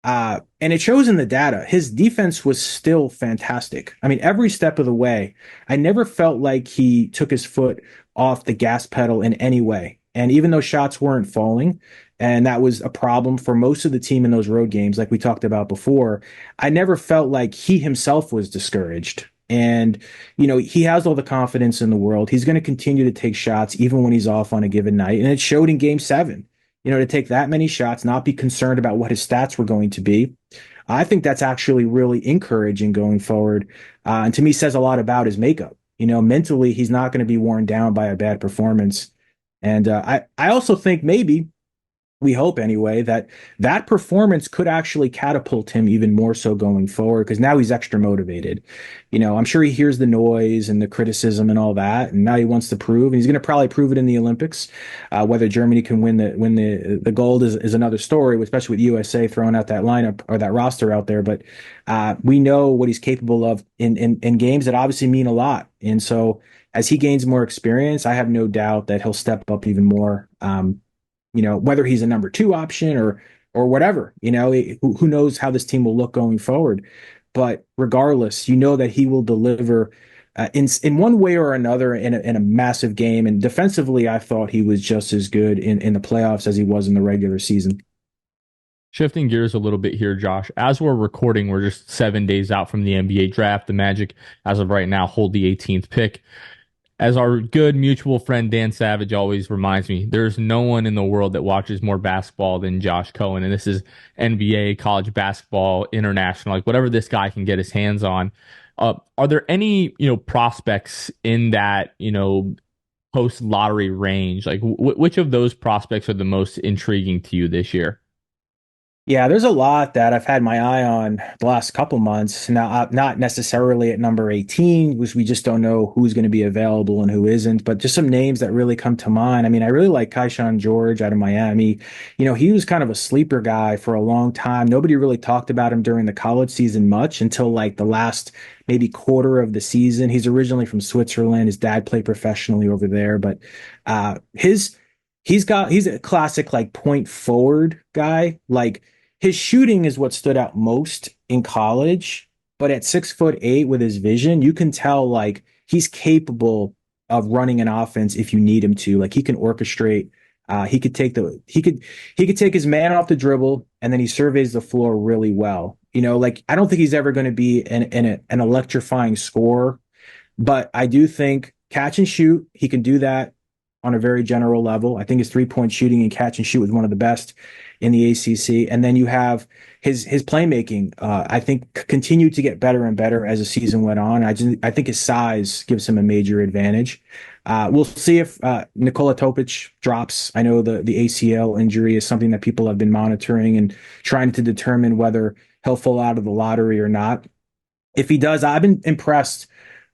and it shows in the data, his defense was still fantastic. I mean, every step of the way, I never felt like he took his foot off the gas pedal in any way. And even though shots weren't falling, and that was a problem for most of the team in those road games, like we talked about before, I never felt like he himself was discouraged. And, he has all the confidence in the world. He's going to continue to take shots even when he's off on a given night. And it showed in game 7, to take that many shots, not be concerned about what his stats were going to be. I think that's actually really encouraging going forward. And to me, says a lot about his makeup. Mentally, he's not going to be worn down by a bad performance. And I also think maybe we hope anyway that performance could actually catapult him even more so going forward because now he's extra motivated. I'm sure he hears the noise and the criticism and all that, and now he wants to prove, and he's going to probably prove it in the Olympics. Whether Germany can win the gold is another story, especially with USA throwing out that lineup or that roster out there. But we know what he's capable of in games that obviously mean a lot, and so as he gains more experience, I have no doubt that he'll step up even more. Whether he's a number 2 option or whatever, who knows how this team will look going forward. But regardless, that he will deliver in one way or another in a massive game. And defensively, I thought he was just as good in the playoffs as he was in the regular season. Shifting gears a little bit here, Josh. As we're recording, we're just 7 days out from the NBA draft. The Magic, as of right now, hold the 18th pick. As our good mutual friend Dan Savage always reminds me, there's no one in the world that watches more basketball than Josh Cohen. And this is NBA, college basketball, international, like whatever this guy can get his hands on. Are there any, prospects in that, post lottery range. Like, which of those prospects are the most intriguing to you this year? Yeah, there's a lot that I've had my eye on the last couple months. Now, not necessarily at number 18, because we just don't know who's going to be available and who isn't, but just some names that really come to mind. I mean, I really like Kaishan George out of Miami. He was kind of a sleeper guy for a long time. Nobody really talked about him during the college season much until like the last maybe quarter of the season. He's originally from Switzerland. His dad played professionally over there, but his he's a classic like point forward guy. Like his shooting is what stood out most in college, but at 6'8" with his vision, you can tell like he's capable of running an offense if you need him to. Like he can orchestrate. He could take his man off the dribble, and then he surveys the floor really well. Like I don't think he's ever going to be an electrifying scorer, but I do think catch and shoot, he can do that on a very general level. I think his 3-point shooting and catch and shoot was one of the best in the ACC. And then you have his playmaking. I think continued to get better and better as the season went on. I think his size gives him a major advantage. We'll see if Nikola Topic drops. I know the ACL injury is something that people have been monitoring and trying to determine whether he'll fall out of the lottery or not. If he does, I've been impressed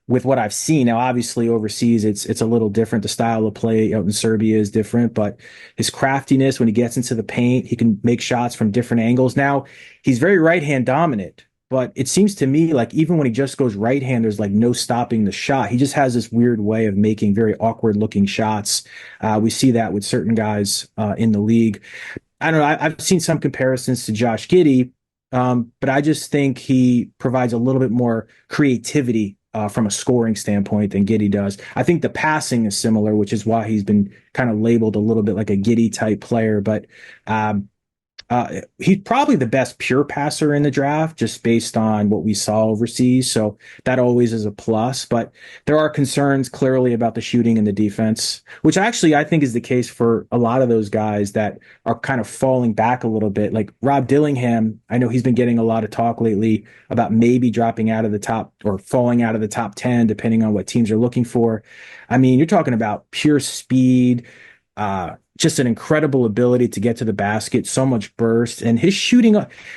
with what I've seen. Now, obviously, overseas, it's a little different. The style of play out in Serbia is different, but his craftiness when he gets into the paint, he can make shots from different angles. Now, he's very right hand dominant, but it seems to me like even when he just goes right hand, there's like no stopping the shot. He just has this weird way of making very awkward looking shots. We see that with certain guys in the league. I don't know. I've seen some comparisons to Josh Giddey, but I just think he provides a little bit more creativity from a scoring standpoint than Giddey does. I think the passing is similar, which is why he's been kind of labeled a little bit like a Giddey type player. But he's probably the best pure passer in the draft, just based on what we saw overseas. So that always is a plus. But there are concerns clearly about the shooting and the defense, which actually I think is the case for a lot of those guys that are kind of falling back a little bit. Like Rob Dillingham, I know he's been getting a lot of talk lately about maybe dropping out of the top or falling out of the top 10, depending on what teams are looking for. I mean, you're talking about pure speed, just an incredible ability to get to the basket, so much burst, and his shooting.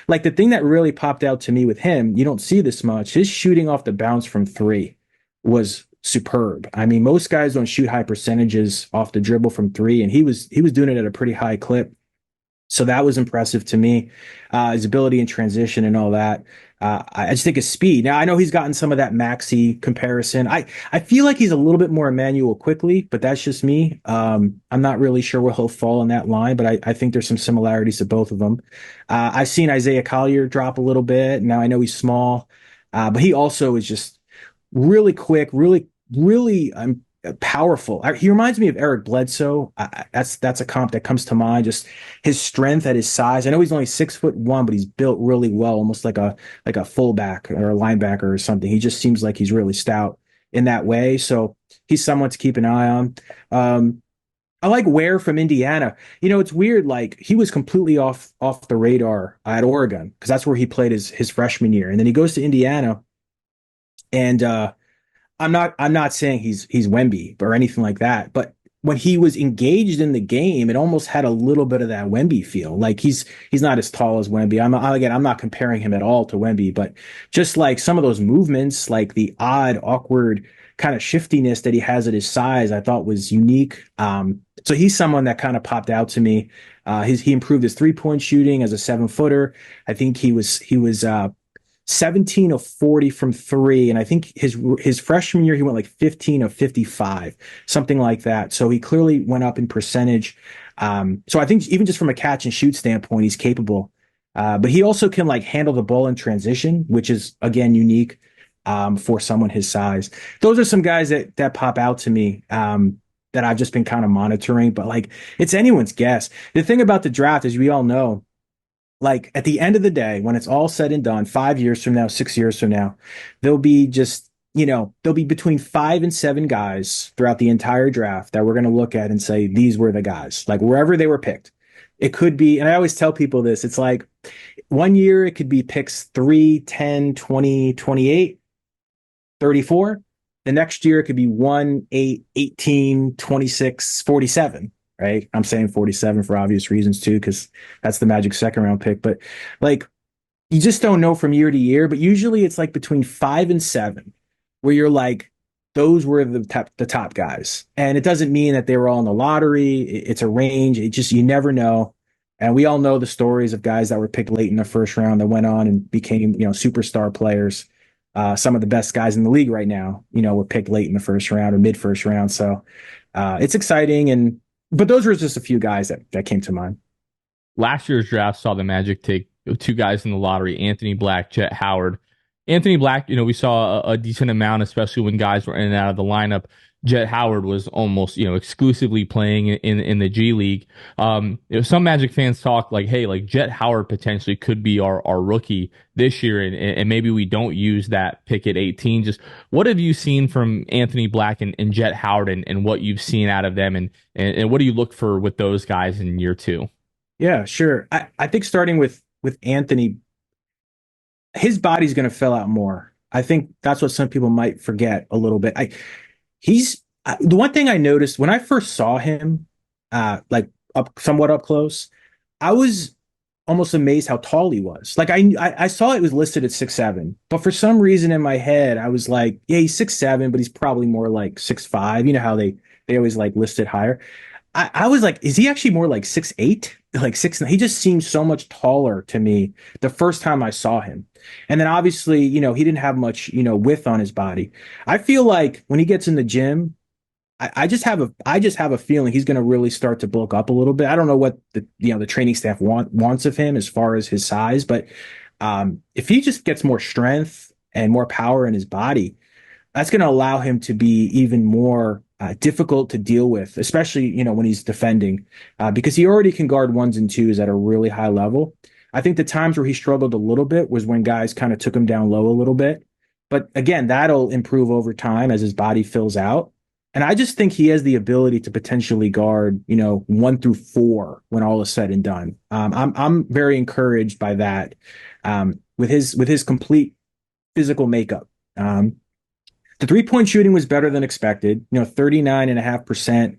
Like the thing that really popped out to me with him, you don't see this much. His shooting off the bounce from three was superb. I mean, most guys don't shoot high percentages off the dribble from three, and he was doing it at a pretty high clip. So that was impressive to me. His ability in transition and all that. I just think his speed. Now I know he's gotten some of that Maxey comparison. I feel like he's a little bit more Emmanuel quickly, but that's just me. I'm not really sure where he'll fall in that line, but I think there's some similarities to both of them. I've seen Isaiah Collier drop a little bit. Now I know he's small, but he also is just really quick, really powerful. He reminds me of Eric Bledsoe. That's a comp that comes to mind. Just his strength at his size. I know he's only 6'1", but he's built really well, almost like a fullback or a linebacker or something. He just seems like he's really stout in that way. So he's someone to keep an eye on. I like Ware from Indiana. It's weird. Like he was completely off the radar at Oregon because that's where he played his freshman year, and then he goes to Indiana, and I'm not saying he's Wemby or anything like that, but when he was engaged in the game, it almost had a little bit of that Wemby feel. Like he's not as tall as Wemby. I'm not comparing him at all to Wemby, but just like some of those movements, like the odd, awkward kind of shiftiness that he has at his size, I thought was unique. So he's someone that kind of popped out to me. He improved his 3-point shooting as a 7-footer. I think he was 17 of 40 from three. And I think his freshman year, he went like 15 of 55, something like that. So he clearly went up in percentage. So I think even just from a catch and shoot standpoint, he's capable. But he also can like handle the ball in transition, which is again unique for someone his size. Those are some guys that pop out to me that I've just been kind of monitoring, but like it's anyone's guess. The thing about the draft is we all know, like at the end of the day, when it's all said and done, 5 years from now, 6 years from now, there'll be between 5 and 7 guys throughout the entire draft that we're going to look at and say, these were the guys, like wherever they were picked. It could be, and I always tell people this, it's like 1 year, it could be picks 3, 10, 20, 28, 34. The next year it could be 1, 8, 18, 26, 47. Right? I'm saying 47 for obvious reasons too, because that's the Magic second round pick. But like, you just don't know from year to year. But usually it's like between 5 and 7, where you're like, those were the top guys. And it doesn't mean that they were all in the lottery. It's a range. It just, you never know. And we all know the stories of guys that were picked late in the first round that went on and became, superstar players. Some of the best guys in the league right now, were picked late in the first round or mid first round. So it's exciting. But those were just a few guys that came to mind. Last year's draft saw the Magic take two guys in the lottery, Anthony Black, Jet Howard. Anthony Black, we saw a decent amount, especially when guys were in and out of the lineup. Jet Howard was almost, exclusively playing in the G League. Some Magic fans talk like, hey, like Jet Howard potentially could be our rookie this year, and maybe we don't use that pick at 18. Just what have you seen from Anthony Black and Jet Howard, and what you've seen out of them, and what do you look for with those guys in year two? Yeah, sure. I think starting with Anthony, his body's going to fill out more. I think that's what some people might forget a little bit. The one thing I noticed when I first saw him, like somewhat up close, I was almost amazed how tall he was. Like I saw it was listed at 6'7", but for some reason in my head I was like, yeah, he's 6'7", but he's probably more like 6'5". You know how they always like listed higher. I was like, is he actually more like 6'8", like 6'9"? He just seemed so much taller to me the first time I saw him. And then obviously, he didn't have much, width on his body. I feel like when he gets in the gym, I just have a feeling he's going to really start to bulk up a little bit. I don't know what the training staff wants of him as far as his size, but if he just gets more strength and more power in his body, that's going to allow him to be even more difficult to deal with, especially when he's defending, because he already can guard ones and twos at a really high level. I think the times where he struggled a little bit was when guys kind of took him down low a little bit. But again, that'll improve over time as his body fills out. And I just think he has the ability to potentially guard, 1 through 4 when all is said and done. I'm very encouraged by that, with his complete physical makeup. The 3-point shooting was better than expected, 39.5%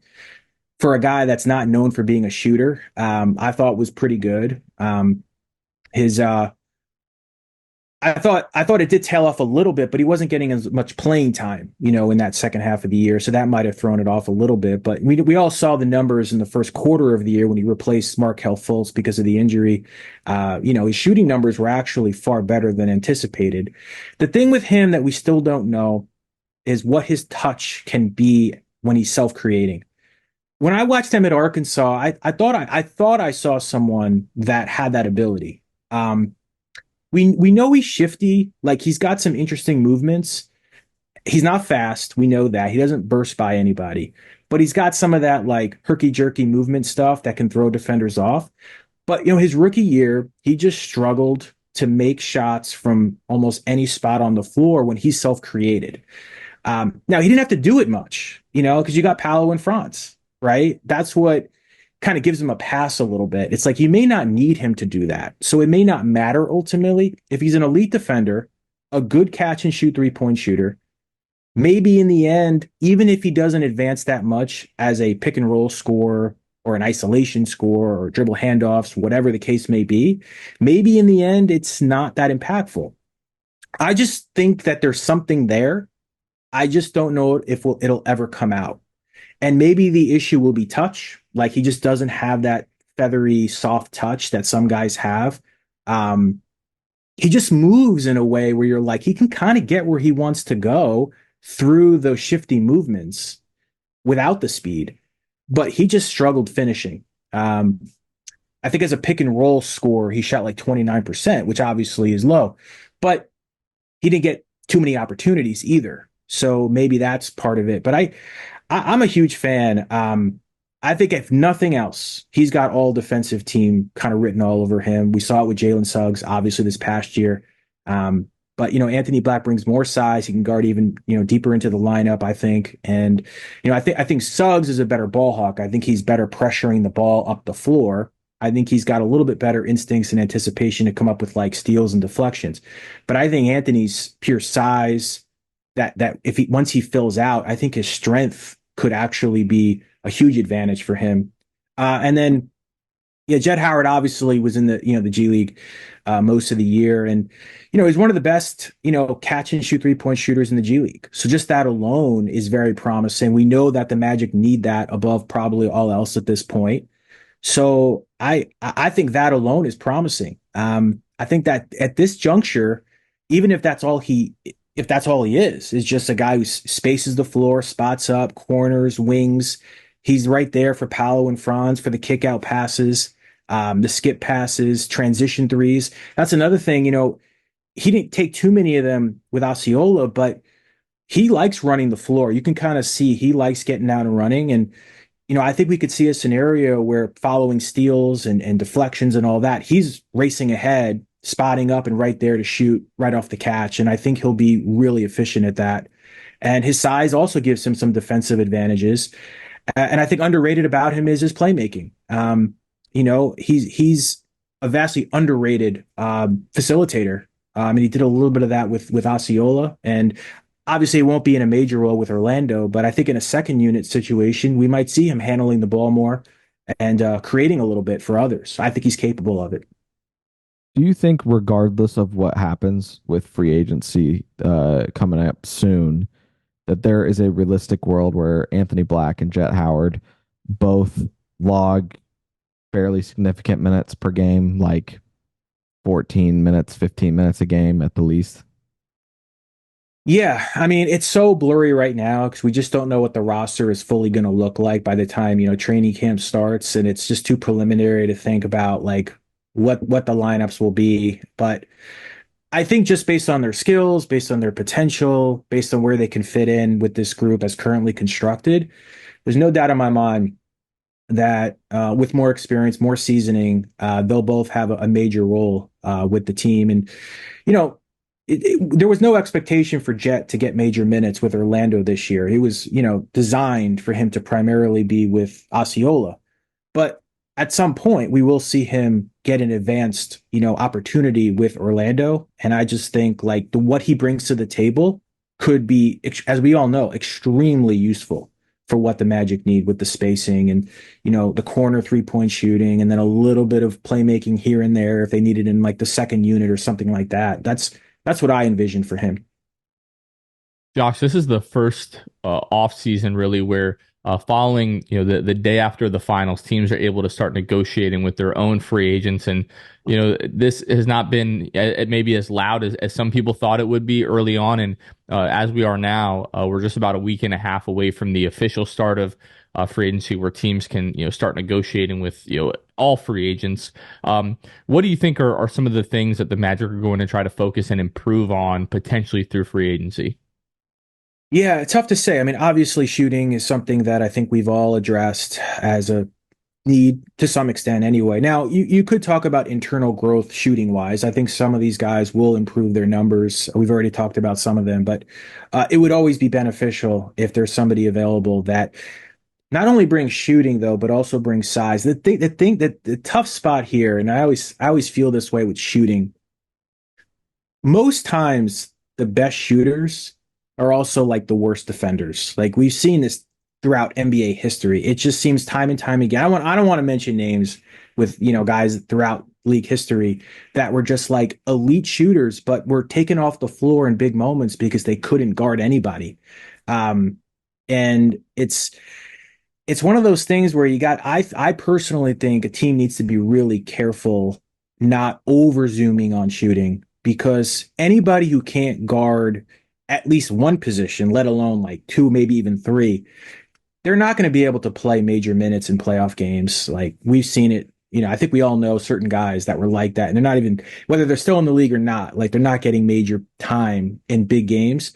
for a guy that's not known for being a shooter. I thought was pretty good. His I thought it did tail off a little bit, but he wasn't getting as much playing time, in that second half of the year. So that might have thrown it off a little bit. But we all saw the numbers in the first quarter of the year when he replaced Markelle Fultz because of the injury. His shooting numbers were actually far better than anticipated. The thing with him that we still don't know is what his touch can be when he's self-creating. When I watched him at Arkansas, I thought I saw someone that had that ability. We know he's shifty, like he's got some interesting movements. He's not fast, we know that. He doesn't burst by anybody, but he's got some of that like herky-jerky movement stuff that can throw defenders off. But his rookie year, he just struggled to make shots from almost any spot on the floor when he's self-created. Now he didn't have to do it much, because you got Paolo and Franz, right? That's what kind of gives him a pass a little bit. It's like you may not need him to do that. So it may not matter ultimately. If he's an elite defender, a good catch and shoot 3-point shooter, maybe in the end, even if he doesn't advance that much as a pick and roll scorer or an isolation scorer or dribble handoffs, whatever the case may be, maybe in the end, it's not that impactful. I just think that there's something there. I just don't know if it'll ever come out. And maybe the issue will be touch. Like he just doesn't have that feathery, soft touch that some guys have. He just moves in a way where you're like, he can kind of get where he wants to go through those shifty movements without the speed, but he just struggled finishing. I think as a pick and roll scorer, he shot like 29%, which obviously is low, but he didn't get too many opportunities either. So maybe that's part of it. But I'm a huge fan. I think if nothing else, he's got all defensive team kind of written all over him. We saw it with Jalen Suggs, obviously this past year. But Anthony Black brings more size. He can guard even deeper into the lineup, I think. And I think Suggs is a better ball hawk. I think he's better pressuring the ball up the floor. I think he's got a little bit better instincts and anticipation to come up with like steals and deflections. But I think Anthony's pure size, that if he once he fills out, I think his strength could actually be a huge advantage for him. And then yeah, Jett Howard obviously was in the G League most of the year, and he's one of the best catch and shoot 3-point shooters in the G League. So just that alone is very promising. We know that the Magic need that above probably all else at this point. So I think that alone is promising. I think that at this juncture, even if that's all he is just a guy who spaces the floor, spots up, corners, wings. He's right there for Paolo and Franz for the kick out passes, the skip passes, transition threes. That's another thing. He didn't take too many of them with Osceola, but he likes running the floor. You can kind of see he likes getting out and running. And I think we could see a scenario where following steals and deflections and all that, he's racing ahead, spotting up and right there to shoot right off the catch. And I think he'll be really efficient at that. And his size also gives him some defensive advantages. And I think underrated about him is his playmaking. He's a vastly underrated facilitator. And he did a little bit of that with Osceola. And obviously, it won't be in a major role with Orlando, but I think in a second unit situation, we might see him handling the ball more and creating a little bit for others. I think he's capable of it. Do you think, regardless of what happens with free agency coming up soon, that there is a realistic world where Anthony Black and Jett Howard both log fairly significant minutes per game, like 14 minutes, 15 minutes a game at the least? Yeah, I mean, it's so blurry right now because we just don't know what the roster is fully going to look like by the time, training camp starts, and it's just too preliminary to think about like what the lineups will be. But I think just based on their skills, based on their potential, based on where they can fit in with this group as currently constructed, there's no doubt in my mind that with more experience, more seasoning, they'll both have a major role with the team. And, there was no expectation for Jet to get major minutes with Orlando this year. It was, designed for him to primarily be with Osceola. But at some point, we will see him get an advanced, opportunity with Orlando. And I just think like what he brings to the table could be, as we all know, extremely useful for what the Magic need with the spacing and, the corner 3-point shooting, and then a little bit of playmaking here and there if they need it in like the second unit or something like that. That's what I envision for him. Josh, this is the first off season really where following the day after the finals, teams are able to start negotiating with their own free agents, and this has not been maybe as loud as some people thought it would be early on, and as we are now, we're just about a week and a half away from the official start of free agency, where teams can start negotiating with all free agents. What do you think are some of the things that the Magic are going to try to focus and improve on potentially through free agency? Yeah, it's tough to say. I mean, obviously, shooting is something that I think we've all addressed as a need to some extent anyway. Now, you could talk about internal growth shooting wise. I think some of these guys will improve their numbers. We've already talked about some of them, but it would always be beneficial if there's somebody available that not only brings shooting though, but also brings size. The tough spot here, and I always feel this way with shooting. Most times, the best shooters are also like the worst defenders. Like we've seen this throughout NBA history. It just seems time and time again. I don't want to mention names with, guys throughout league history that were just like elite shooters, but were taken off the floor in big moments because they couldn't guard anybody. And it's one of those things where I personally think a team needs to be really careful not over zooming on shooting, because anybody who can't guard at least one position, let alone like two, maybe even three, they're not going to be able to play major minutes in playoff games. Like we've seen it, I think we all know certain guys that were like that, and they're not even, whether they're still in the league or not, like they're not getting major time in big games,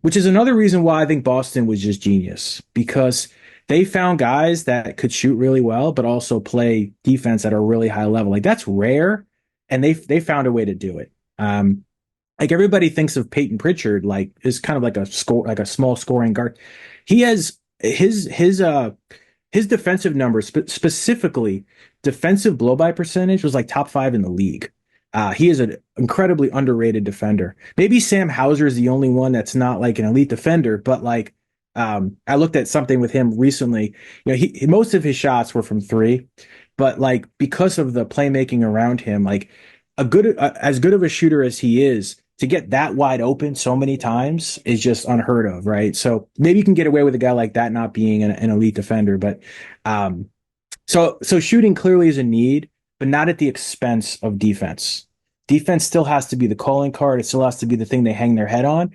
which is another reason why I think Boston was just genius, because they found guys that could shoot really well, but also play defense at a really high level. Like that's rare, and they found a way to do it. Like everybody thinks of Peyton Pritchard like is kind of like a small scoring guard. He has his defensive numbers, specifically defensive blow by percentage, was like top 5 in the league. He is an incredibly underrated defender. Maybe Sam Hauser is the only one that's not like an elite defender, but like I looked at something with him recently. You know, most of his shots were from three, but like because of the playmaking around him, like as good of a shooter as he is, to get that wide open so many times is just unheard of, right? So maybe you can get away with a guy like that not being an elite defender, but um, so shooting clearly is a need, but not at the expense of defense. Defense still has to be the calling card. It still has to be the thing they hang their head on.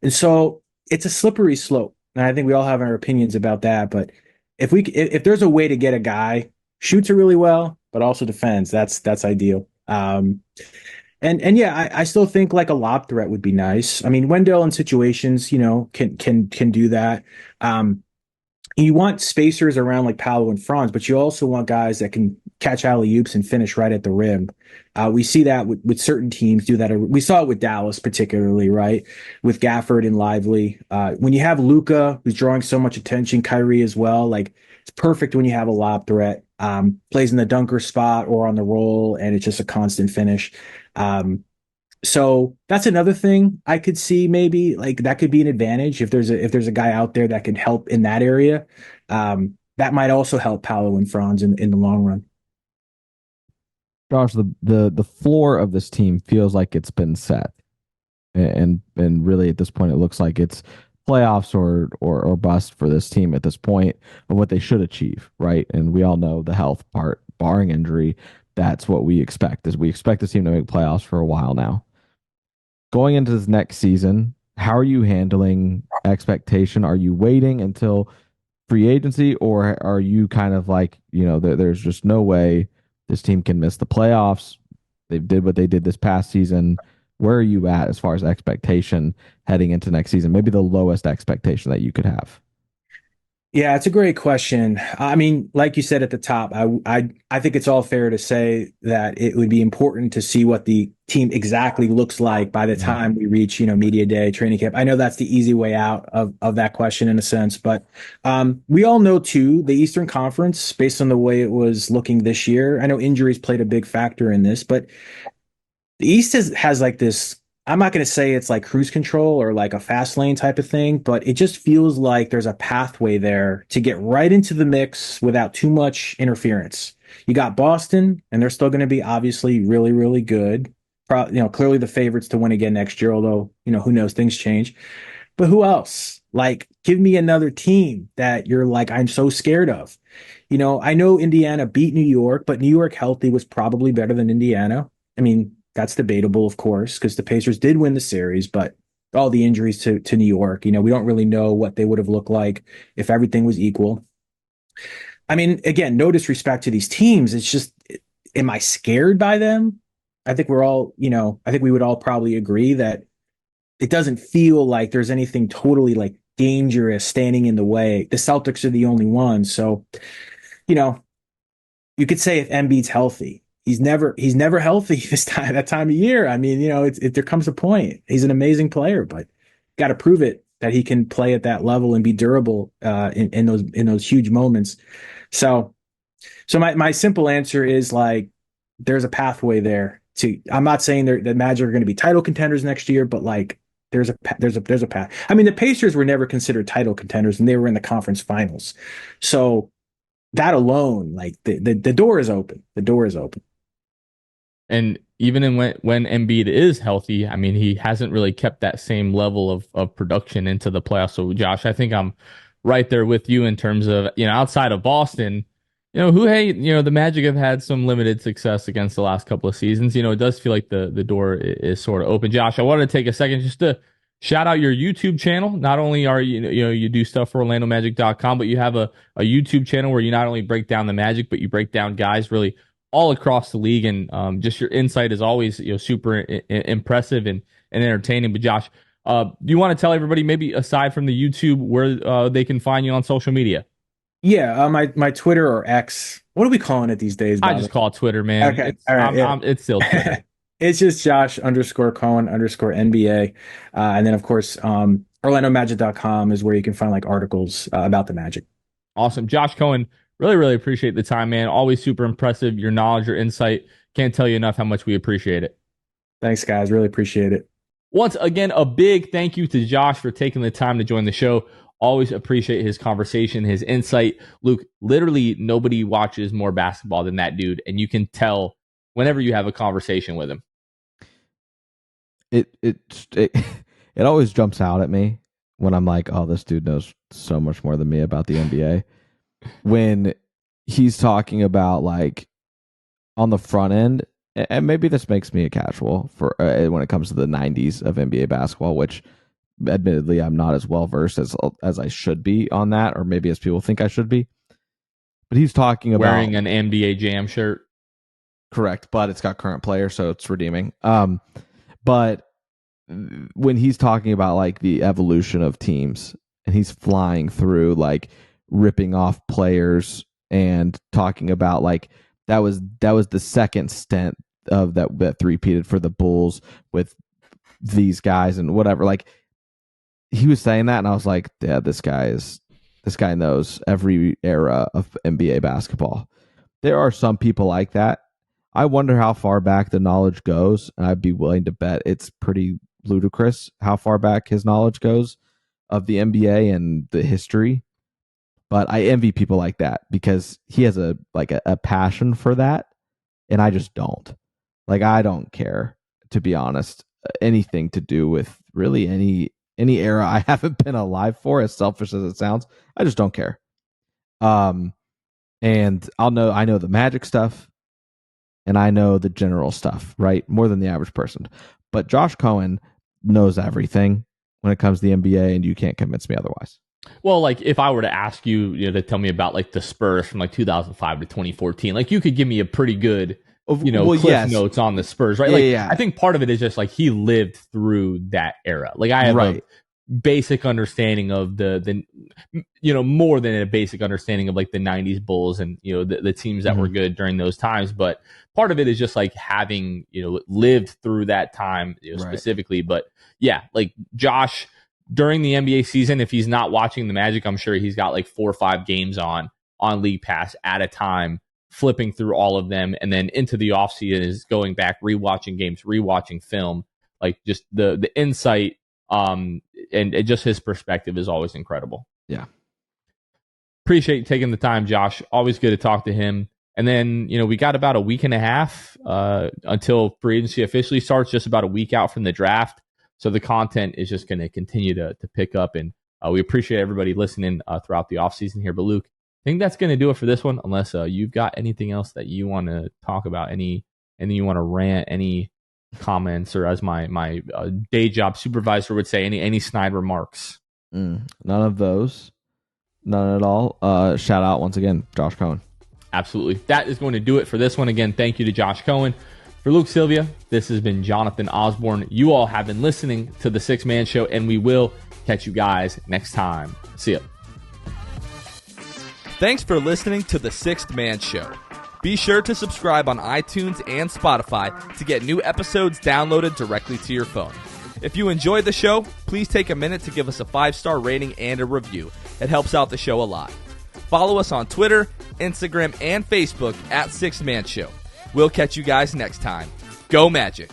And so it's a slippery slope. And I think we all have our opinions about that. But if there's a way to get a guy shoots it really well, but also defends, that's ideal. And yeah, I still think like a lob threat would be nice. I mean, Wendell in situations, can do that. You want spacers around like Paolo and Franz, but you also want guys that can catch alley-oops and finish right at the rim. We see that with certain teams do that. We saw it with Dallas particularly, right? With Gafford and Lively. When you have Luka, who's drawing so much attention, Kyrie as well, like it's perfect when you have a lob threat. Plays in the dunker spot or on the roll, and it's just a constant finish. So that's another thing I could see maybe like that could be an advantage if there's a guy out there that can help in that area. That might also help Paolo and Franz in the long run. Josh, the floor of this team feels like it's been set, and really at this point it looks like it's playoffs or bust for this team at this point of what they should achieve, right? And we all know the health part, barring injury, that's what we expect. Is we expect this team to make playoffs for a while now. Going into this next season, how are you handling expectation? Are you waiting until free agency, or are you kind of like, there's just no way this team can miss the playoffs? They did what they did this past season. Where are you at as far as expectation heading into next season? Maybe the lowest expectation that you could have. Yeah, it's a great question. I mean, like you said at the top, I think it's all fair to say that it would be important to see what the team exactly looks like by the time we reach, media day, training camp. I know that's the easy way out of that question in a sense, but we all know too, the Eastern Conference, based on the way it was looking this year, I know injuries played a big factor in this, but the East has like this. I'm not going to say it's like cruise control or like a fast lane type of thing, but it just feels like there's a pathway there to get right into the mix without too much interference. You got Boston, and they're still going to be obviously really, really good. Clearly the favorites to win again next year, although, who knows, things change. But who else? Like, give me another team that you're like, I'm so scared of. I know Indiana beat New York, but New York healthy was probably better than Indiana. I mean, that's debatable, of course, because the Pacers did win the series, but all the injuries to New York, we don't really know what they would have looked like if everything was equal. I mean, again, no disrespect to these teams. It's just, am I scared by them? I think I think we would all probably agree that it doesn't feel like there's anything totally like dangerous standing in the way. The Celtics are the only ones. So, you know, you could say if Embiid's healthy, he's never healthy that time of year. I mean, there comes a point. He's an amazing player, but got to prove it that he can play at that level and be durable in those huge moments. So my simple answer is like there's a pathway there to. I'm not saying the Magic are going to be title contenders next year, but like there's a path. I mean, the Pacers were never considered title contenders, and they were in the conference finals. So that alone, like the door is open. The door is open. And even when Embiid is healthy, I mean, he hasn't really kept that same level of production into the playoffs. So, Josh, I think I'm right there with you in terms of, outside of Boston, the Magic have had some limited success against the last couple of seasons. It does feel like the door is sort of open. Josh, I wanted to take a second just to shout out your YouTube channel. Not only are you do stuff for OrlandoMagic.com, but you have a YouTube channel where you not only break down the Magic, but you break down guys really all across the league, and just your insight is always super impressive and entertaining. But Josh, do you want to tell everybody, maybe aside from the YouTube, where they can find you on social media? Yeah, my Twitter or X. What are we calling it these days, I just call it Twitter, man. Okay, all right, it's still Twitter. It's just Josh_Cohen_NBA, and then of course OrlandoMagic.com is where you can find like articles about the Magic. Awesome, Josh Cohen. Really, really appreciate the time, man. Always super impressive. Your knowledge, your insight. Can't tell you enough how much we appreciate it. Thanks, guys. Really appreciate it. Once again, a big thank you to Josh for taking the time to join the show. Always appreciate his conversation, his insight. Luke, literally nobody watches more basketball than that dude, and you can tell whenever you have a conversation with him. It always jumps out at me when I'm like, oh, this dude knows so much more than me about the NBA. When he's talking about like on the front end, and maybe this makes me a casual for when it comes to the 90s of NBA basketball, which admittedly I'm not as well versed as I should be on that, or maybe as people think I should be. But he's talking about wearing an NBA Jam shirt. Correct, but it's got current players, so it's redeeming. But when he's talking about like the evolution of teams, and he's flying through like ripping off players and talking about like that was the second stint of that three-peated for the Bulls with these guys and whatever. Like he was saying that, and I was like, yeah, this guy knows every era of NBA basketball. There are some people like that. I wonder how far back the knowledge goes, and I'd be willing to bet it's pretty ludicrous how far back his knowledge goes of the NBA and the history. But I envy people like that because he has a passion for that, and I just don't. Like I don't care, to be honest, anything to do with really any era I haven't been alive for, as selfish as it sounds. I just don't care. And I know the Magic stuff, and I know the general stuff, right? More than the average person. But Josh Cohen knows everything when it comes to the NBA, and you can't convince me otherwise. Well, like if I were to ask you, to tell me about like the Spurs from like 2005 to 2014, like you could give me a pretty good, cliff notes on the Spurs, right? Yeah. I think part of it is just like he lived through that era. Like I have a basic understanding of the more than a basic understanding of like the 90s Bulls and the teams that were good during those times, but part of it is just like having lived through that time specifically. But yeah, like Josh during the NBA season, if he's not watching the Magic, I'm sure he's got like 4 or 5 games on League Pass at a time, flipping through all of them, and then into the offseason is going back, rewatching games, rewatching film. Like just the insight and just his perspective is always incredible. Yeah. Appreciate you taking the time, Josh. Always good to talk to him. And then, we got about a week and a half until free agency officially starts, just about a week out from the draft. So the content is just going to continue to pick up. And we appreciate everybody listening throughout the offseason here. But Luke, I think that's going to do it for this one, unless you've got anything else that you want to talk about, anything you want to rant, any comments, or as my day job supervisor would say, any snide remarks. None of those. None at all. Shout out once again, Josh Cohen. Absolutely. That is going to do it for this one. Again, thank you to Josh Cohen. For Luke Sylvia, this has been Jonathan Osborne. You all have been listening to The Sixth Man Show, and we will catch you guys next time. See ya. Thanks for listening to The Sixth Man Show. Be sure to subscribe on iTunes and Spotify to get new episodes downloaded directly to your phone. If you enjoyed the show, please take a minute to give us a 5-star rating and a review. It helps out the show a lot. Follow us on Twitter, Instagram, and Facebook at Sixth Man Show. We'll catch you guys next time. Go Magic!